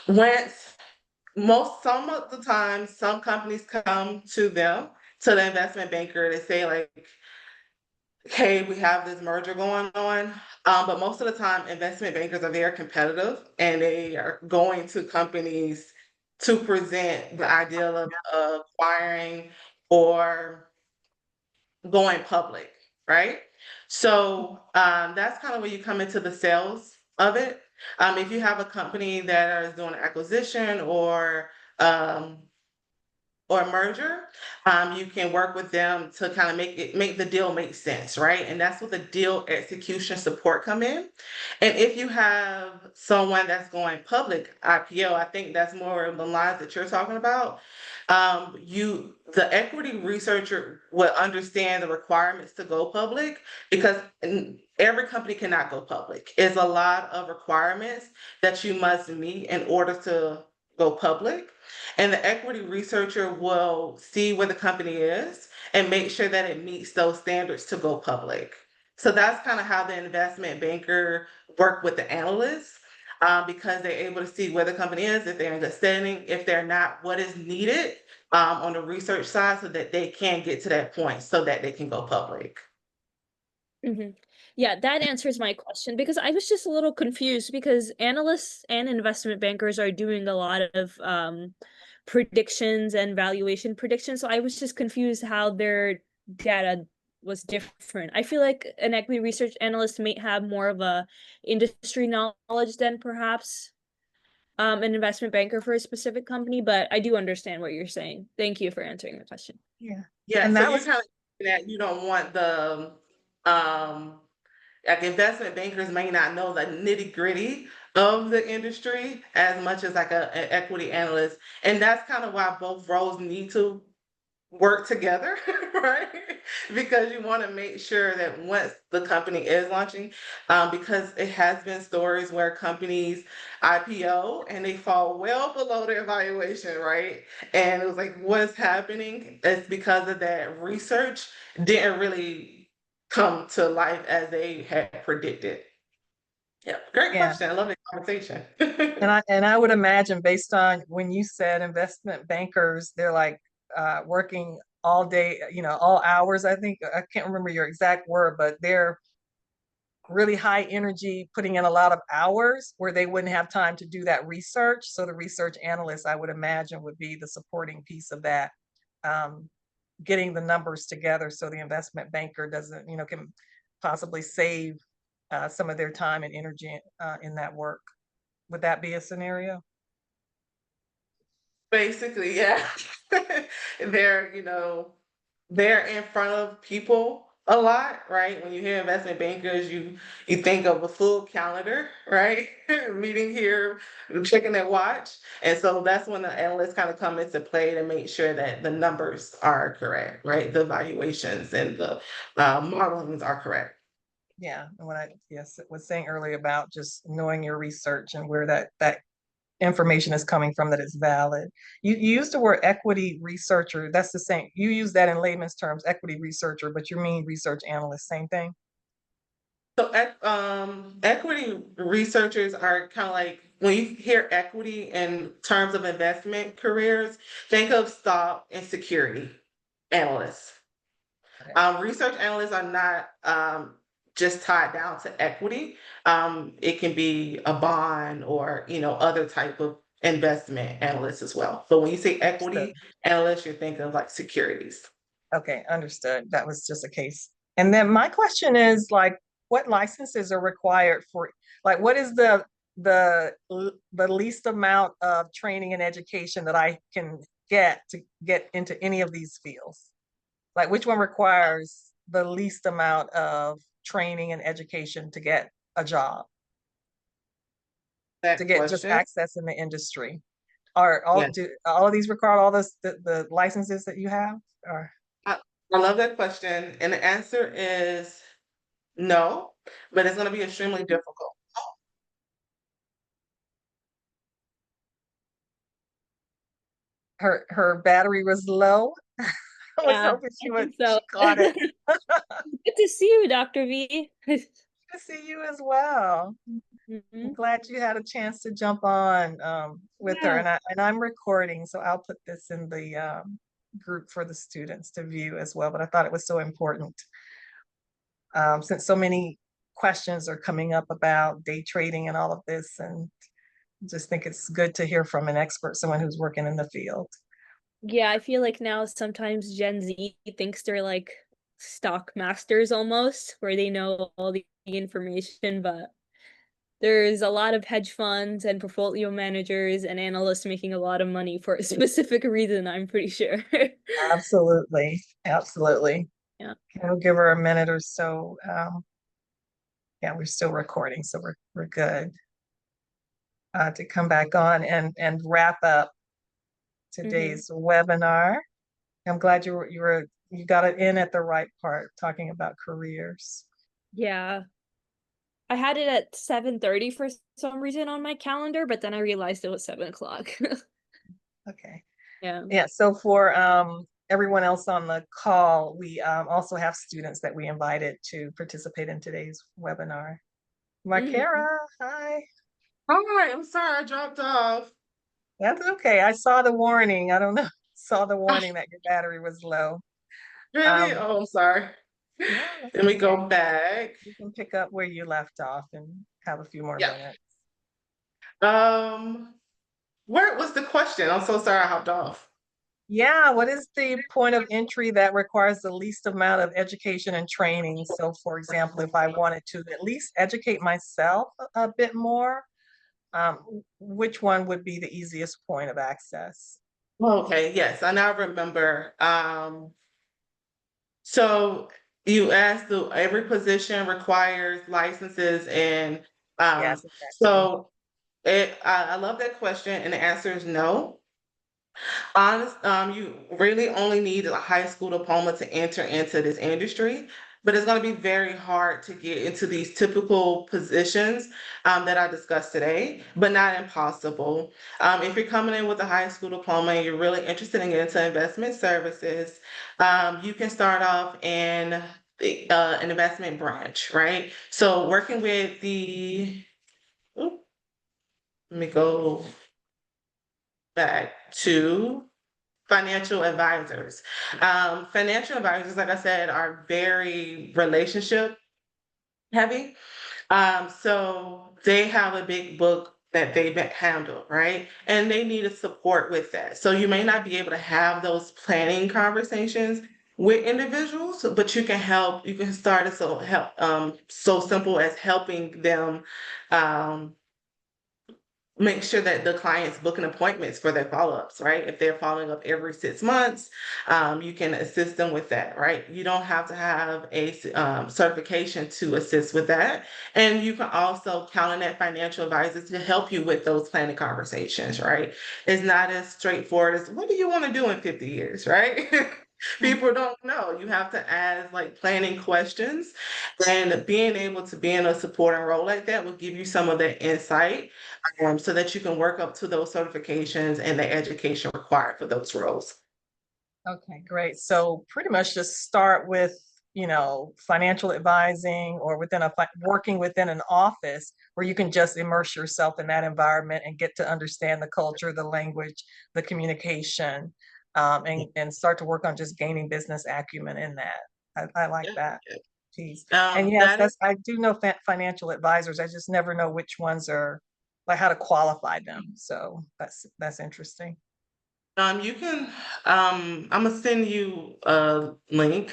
once some of the time, some companies come to them, to the investment banker, to say like, okay, we have this merger going on. But most of the time, investment bankers are very competitive and they are going to companies to present the idea of acquiring or going public, right? So that's kind of where you come into the sales of it. If you have a company that is doing acquisition um, or a merger, you can work with them to kind of make the deal make sense, right? And that's what the deal execution support come in. And if you have someone that's going public, IPO, I think that's more of the lines that you're talking about. The equity researcher will understand the requirements to go public because every company cannot go public. It's a lot of requirements that you must meet in order to go public. And the equity researcher will see where the company is and make sure that it meets those standards to go public. So that's kind of how the investment banker work with the analysts, because they're able to see where the company is, if they're in good standing, if they're not, what is needed on the research side so that they can get to that point so that they can go public. Mhm. Yeah, that answers my question because I was just a little confused because analysts and investment bankers are doing a lot of predictions and valuation predictions. So I was just confused how their data was different. I feel like an equity research analyst may have more of a industry knowledge than perhaps an investment banker for a specific company, but I do understand what you're saying. Thank you for answering the question. Yeah. Yeah, And so that you're was, kind of that you don't want the um like investment bankers may not know the nitty gritty of the industry as much as like an equity analyst. And that's kind of why both roles need to work together, right? Because you want to make sure that once the company is launching, because it has been stories where companies IPO and they fall well below their valuation, right? And it was like, what's happening? It's because of that research didn't really come to life as they had predicted. Yeah, great yeah. question. I love the conversation. And I would imagine based on when you said investment bankers, they're like working all day, all hours. I think I can't remember your exact word, but they're really high energy, putting in a lot of hours where they wouldn't have time to do that research. So the research analyst, I would imagine, would be the supporting piece of that, getting the numbers together so the investment banker doesn't, can possibly save some of their time and energy in that work. Would that be a scenario? Basically, yeah. They're, they're in front of people a lot, right? When you hear investment bankers, you think of a full calendar, right? Meeting here, checking their watch. And so that's when the analysts kind of come into play to make sure that the numbers are correct, right? The valuations and the modelings are correct. Yeah, and what I was saying earlier about just knowing your research and where that information is coming from, that it's valid. You used the word equity researcher. That's the same. You use that in layman's terms, equity researcher, but you mean research analyst, same thing? So, equity researchers are kind of like when you hear equity in terms of investment careers, think of stock and security analysts. Okay. Research analysts are not just tied down to equity. It can be a bond or other type of investment analysts as well. But when you say Understood. equity analyst, you're thinking of like securities. Okay, understood. That was just a case. And then my question is like, what licenses are required for, like, what is the least amount of training and education that I can get to get into any of these fields? Like, which one requires the least amount of training and education to get a job, to That get just question, access in the industry? Are yeah. do all of these require all the licenses that you have? Or I, I love that question, and the answer is no, but it's going to be extremely difficult. her battery was low. I was Yeah, hoping I think she so. caught it. Good to see you, Dr. V. To see you as well. I'm Mhm. glad you had a chance to jump on with her, Yeah. and I'm recording, so I'll put this in the group for the students to view as well. But I thought it was so important, since so many questions are coming up about day trading and all of this, and just think it's good to hear from an expert, someone who's working in the field. Yeah, I feel like now sometimes Gen Z thinks they're like stock masters almost, where they know all the information, but there's a lot of hedge funds and portfolio managers and analysts making a lot of money for a specific reason, I'm pretty sure. Absolutely, absolutely. Yeah. We'll give her a minute or so. Yeah, we're still recording, so we're good to come back on and wrap up Hmm. today's webinar. I'm glad you got it in at the right part, talking about careers. Yeah. I had it at 7:30 for some reason on my calendar, but then I realized it was 7 o'clock. Okay. Yeah. Yeah, so for everyone else on the call, we also have students that we invited to participate in today's webinar. Hmm. Marcera, hi. Hi, I'm sorry I dropped off. That's okay. I saw the warning. I don't know. Saw the warning that your battery was low. Really? Um, Oh, I'm sorry. no, that's Let me okay. go back. You can pick up where you left off and have a few more Yeah. minutes. Um, where was the question? I'm so sorry I hopped off. Yeah, what is the point of entry that requires the least amount of education and training? So for example, if I wanted to at least educate myself a bit more, which one would be the easiest point of access? Okay, yes, I now remember. So you asked, do every position requires licenses and Yes, um, exactly. so I love that question, and the answer is no. Honest, you really only need a high school diploma to enter into this industry, but it's going to be very hard to get into these typical positions that I discussed today, but not impossible. If you're coming in with a high school diploma and you're really interested in getting into investment services, you can start off in an investment branch, right? So working with oop, let me go back to financial advisors. Financial advisors, like I said, are very relationship heavy. So they have a big book that they handle, right? And they need a support with that. So you may not be able to have those planning conversations with individuals, but you can start as so simple as helping them um make sure that the client's booking appointments for their follow-ups, right? If they're following up every 6 months, you can assist them with that, right? You don't have to have a certification to assist with that. And you can also count on that financial advisor to help you with those planning conversations, right? It's not as straightforward as what do you want to do in 50 years, right? People don't know. You have to ask like planning questions, and being able to be in a supporting role like that will give you some of that insight, so that you can work up to those certifications and the education required for those roles. Okay, great. So pretty much just start with, financial advising or working within an office where you can just immerse yourself in that environment and get to understand the culture, the language, the communication, and start to work on just gaining business acumen in that. I like Yeah. that piece. And yes, That is, I do know financial advisors. I just never know which ones are, like, how to qualify them. So that's interesting. you can, I'm gonna send you a link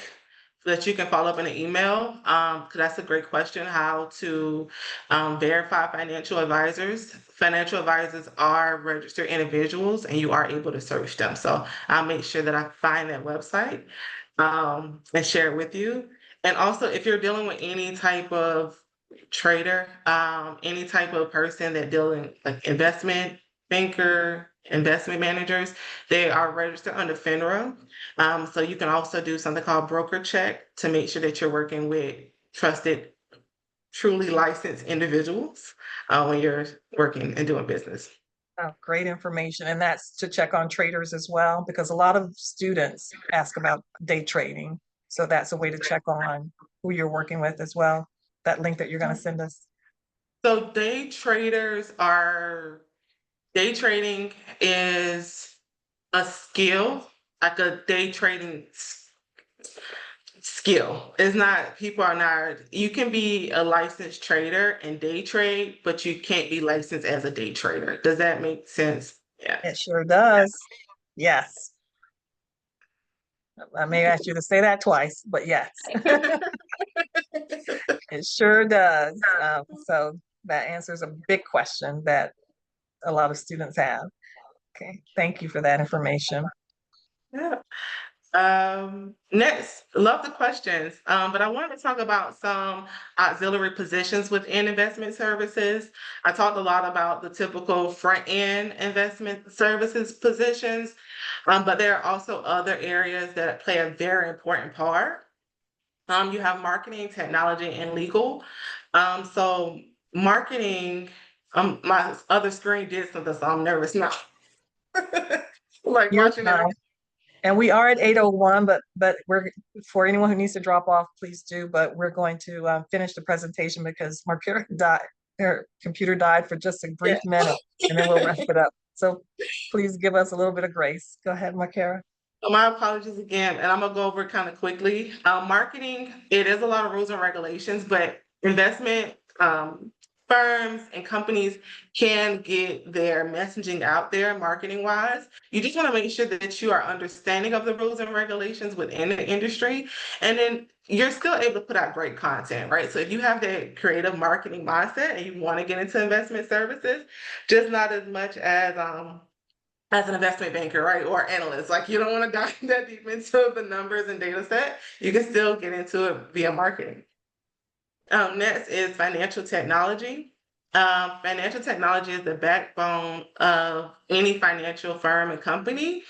so that you can follow up in an email. Because that's a great question, how to verify financial advisors. Financial advisors are registered individuals and you are able to search them. So I'll make sure that I find that website and share it with you. And also, if you're dealing with any type of trader, any type of person that dealing like investment banker, investment managers, they are registered under FINRA. So you can also do something called broker check to make sure that you're working with trusted, truly licensed individuals when you're working and doing business. Oh, great information. And that's to check on traders as well, because a lot of students ask about day trading. So that's a way to check on who you're working with as well. That link that you're going to send us. So day trading is a skill, like a day trading skill. It's not, people are not, you can be a licensed trader and day trade, but you can't be licensed as a day trader. Does that make sense? Yeah. It sure does. Yes. I may ask you to say that twice, but yes, it sure does. So that answers a big question that a lot of students have. Okay, thank you for that information. Yeah. Next, love the questions. But I wanted to talk about some auxiliary positions within investment services. I talked a lot about the typical front end investment services positions, but there are also other areas that play a very important part. You have marketing, technology, and legal. So marketing, my other screen did something, so I'm nervous now. Like You're watching it. fine. And we are at 8:01, but we're, for anyone who needs to drop off, please do. But we're going to finish the presentation because Marcera died, her computer died for just a brief minute, and then we'll wrap it up. So please give us a little bit of grace. Go ahead, Marcera. So my apologies again, and I'm gonna go over it kind of quickly. Marketing, it is a lot of rules and regulations, but investment firms and companies can get their messaging out there marketing wise. You just want to make sure that you are understanding of the rules and regulations within the industry, and then you're still able to put out great content, right? So if you have that creative marketing mindset and you want to get into investment services, just not as much as an investment banker, right, or analyst. Like you don't want to dive that deep into the numbers and data set. You can still get into it via marketing. Next is financial technology. Financial technology is the backbone of any financial firm and company,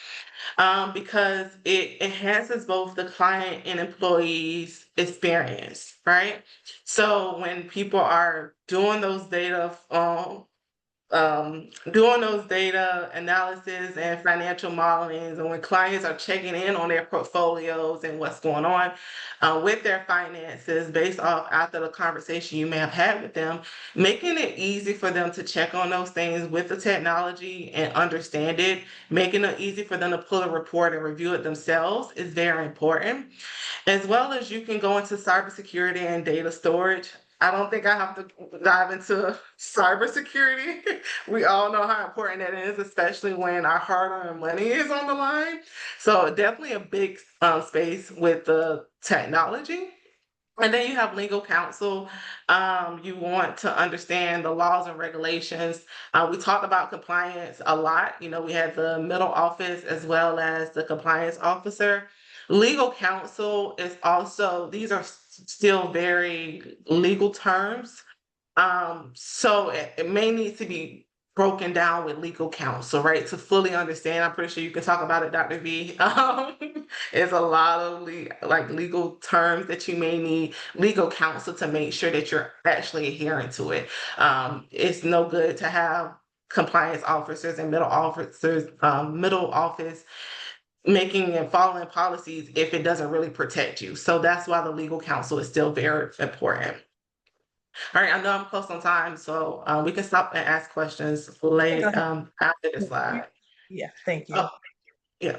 because it enhances both the client and employees experience, right? So when people are doing those data analysis and financial modelings, and when clients are checking in on their portfolios and what's going on with their finances based off after the conversation you may have had with them, making it easy for them to check on those things with the technology and understand it, making it easy for them to pull a report and review it themselves is very important. As well as you can go into cybersecurity and data storage. I don't think I have to dive into cybersecurity. We all know how important that is, especially when our hard-earned money is on the line. So definitely a big space with the technology. And then you have legal counsel. You want to understand the laws and regulations. We talked about compliance a lot. You know, we had the middle office as well as the compliance officer. Legal counsel is also, these are still very legal terms. So it may need to be broken down with legal counsel, right? To fully understand. I'm pretty sure you can talk about it, Dr. V. It's a lot of legal terms that you may need legal counsel to make sure that you're actually adhering to it. It's no good to have compliance officers and middle office making and following policies if it doesn't really protect you. So that's why the legal counsel is still very important. All right, I know I'm close on time, so we can stop and ask questions later after the slide. Yeah, thank you. Oh, yeah.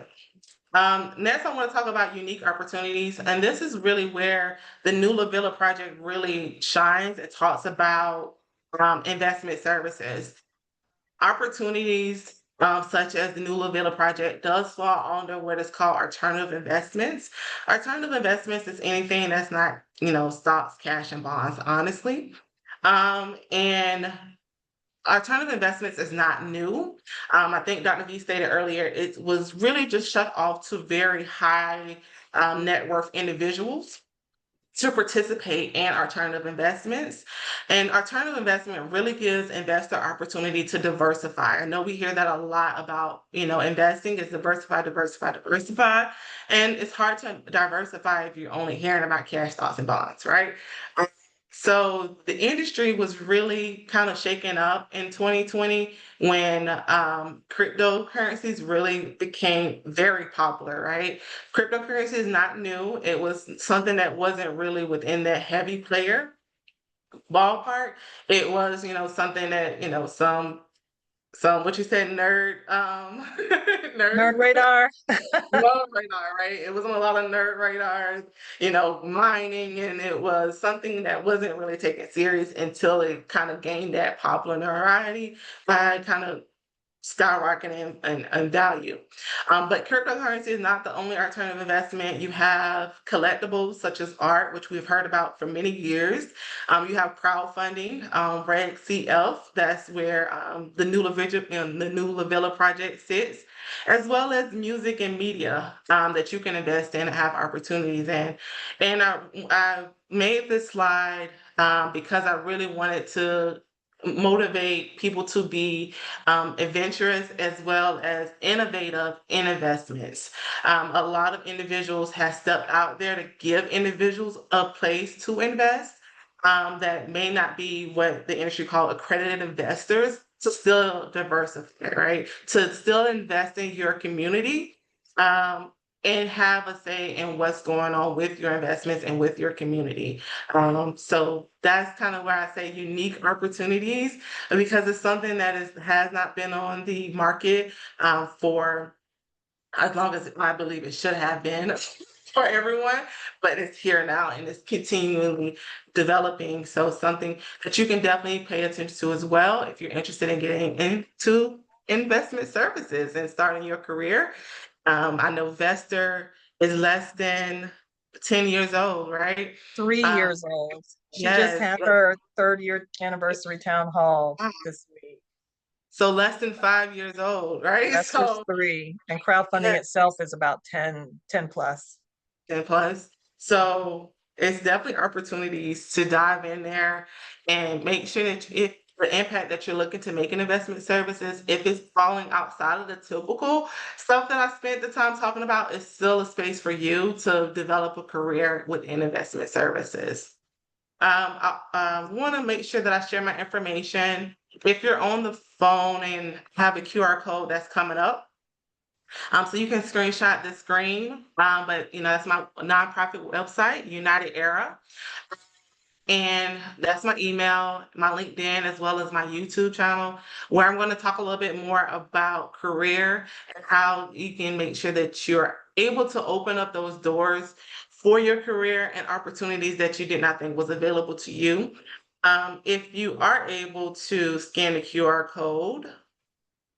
Next, I want to talk about unique opportunities, and this is really where the new LaVilla project really shines. It talks about investment services. Opportunities such as the new LaVilla project does fall under what is called alternative investments. Alternative investments is anything that's not, stocks, cash, and bonds, honestly. And alternative investments is not new. I think Dr. V stated earlier, it was really just shut off to very high net worth individuals to participate in alternative investments. And alternative investment really gives investor opportunity to diversify. I know we hear that a lot about, investing is diversify, diversify, diversify. And it's hard to diversify if you're only hearing about cash, stocks, and bonds, right? So the industry was really kind of shaken up in 2020 when cryptocurrencies really became very popular, right? Cryptocurrency is not new. It was something that wasn't really within that heavy player ballpark. It was, something that, some what you said, Nerd radar. nerd radar, right? It was on a lot of nerd radars, mining, and it was something that wasn't really taken serious until it kind of gained that popular notoriety by kind of skyrocketing in value. But cryptocurrency is not the only alternative investment. You have collectibles such as art, which we've heard about for many years. You have crowdfunding, Reg CF, that's where the new LaVilla project sits, as well as music and media that you can invest in and have opportunities in. And I made this slide because I really wanted to motivate people to be adventurous as well as innovative in investments. A lot of individuals have stepped out there to give individuals a place to invest that may not be what the industry call accredited investors, to still diversify, right? To still invest in your community and have a say in what's going on with your investments and with your community. So that's kind of where I say unique opportunities, because it's something that has not been on the market for as long as I believe it should have been for everyone, but it's here now and it's continually developing. So something that you can definitely pay attention to as well if you're interested in getting into investment services and starting your career. I know Vester is less than 10 years old, right? 3 years old. She just Yes. had her 3rd-year anniversary town hall this week. So less than 5 years old, right? That's just So 3. And crowdfunding yeah, itself is about 10 plus. 10 plus. So it's definitely opportunities to dive in there and make sure that if the impact that you're looking to make in investment services, if it's falling outside of the typical stuff that I spent the time talking about, it's still a space for you to develop a career within investment services. I want to make sure that I share my information. If you're on the phone and have a QR code that's coming up, so you can screenshot the screen, but that's my nonprofit website, United Era. And that's my email, my LinkedIn, as well as my YouTube channel, where I'm going to talk a little bit more about career and how you can make sure that you're able to open up those doors for your career and opportunities that you did not think was available to you. If you are able to scan the QR code,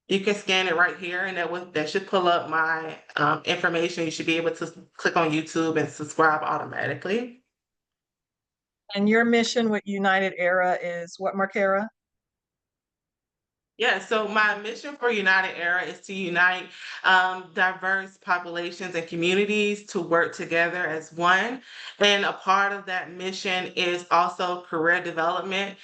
you can scan it right here, and that should pull up my information. You should be able to click on YouTube and subscribe automatically. And your mission with United Era is what, Marcera? Yeah, so my mission for United Era is to unite diverse populations and communities to work together as one. And a part of that mission is also career development.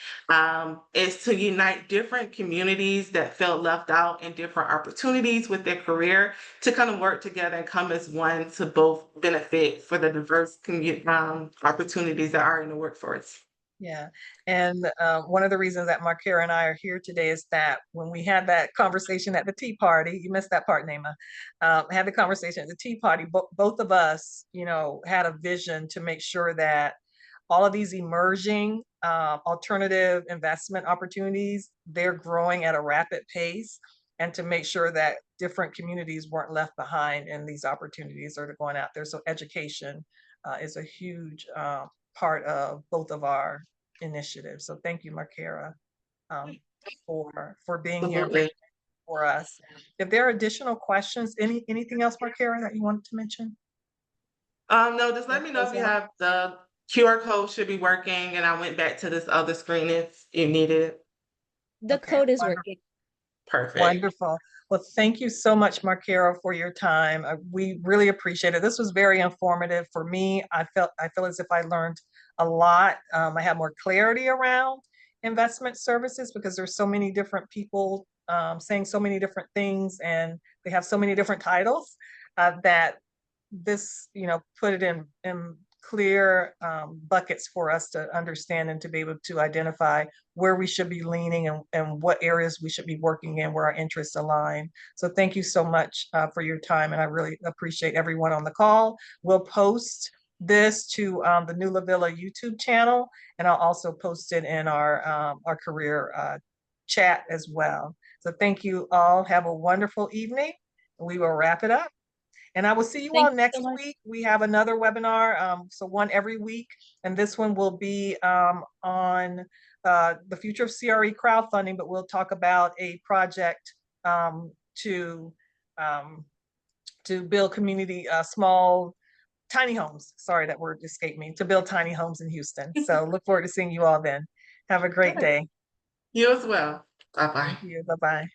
Is to unite different communities that felt left out in different opportunities with their career to kind of work together and come as one to both benefit for the diverse opportunities that are in the workforce. Yeah, and one of the reasons that Marcera and I are here today is that when we had that conversation at the tea party, you missed that part, Naima, had the conversation at the tea party, both of us, you know, had a vision to make sure that all of these emerging alternative investment opportunities, they're growing at a rapid pace, and to make sure that different communities weren't left behind and these opportunities are going out there. So education is a huge part of both of our initiatives. So thank you, Marcera, for being here Absolutely. for us. If there are additional questions, anything else, Marcera, that you wanted to mention? No, just let me know if you have the QR code should be working, and I went back to this other screen if you needed it. The Okay, code is wonderful. working. Perfect. Wonderful. Well, thank you so much, Marcera, for your time. We really appreciate it. This was very informative for me. I feel as if I learned a lot. I have more clarity around investment services because there's so many different people saying so many different things, and they have so many different titles that this, you know, put it in clear buckets for us to understand and to be able to identify where we should be leaning and what areas we should be working in where our interests align. So thank you so much for your time, and I really appreciate everyone on the call. We'll post this to the new LaVilla YouTube channel, and I'll also post it in our career chat as well. So thank you all. Have a wonderful evening. We will wrap it up. And I will see you Thank all you next so much. week. We have another webinar, so one every week. And this one will be on the future of CRE crowdfunding, but we'll talk about a project to build community, small, tiny homes. Sorry, that word escaped me. To build tiny homes in Houston. So look forward to seeing you all then. Have a great Good. day. You as well. Bye-bye. Thank you. Bye-bye.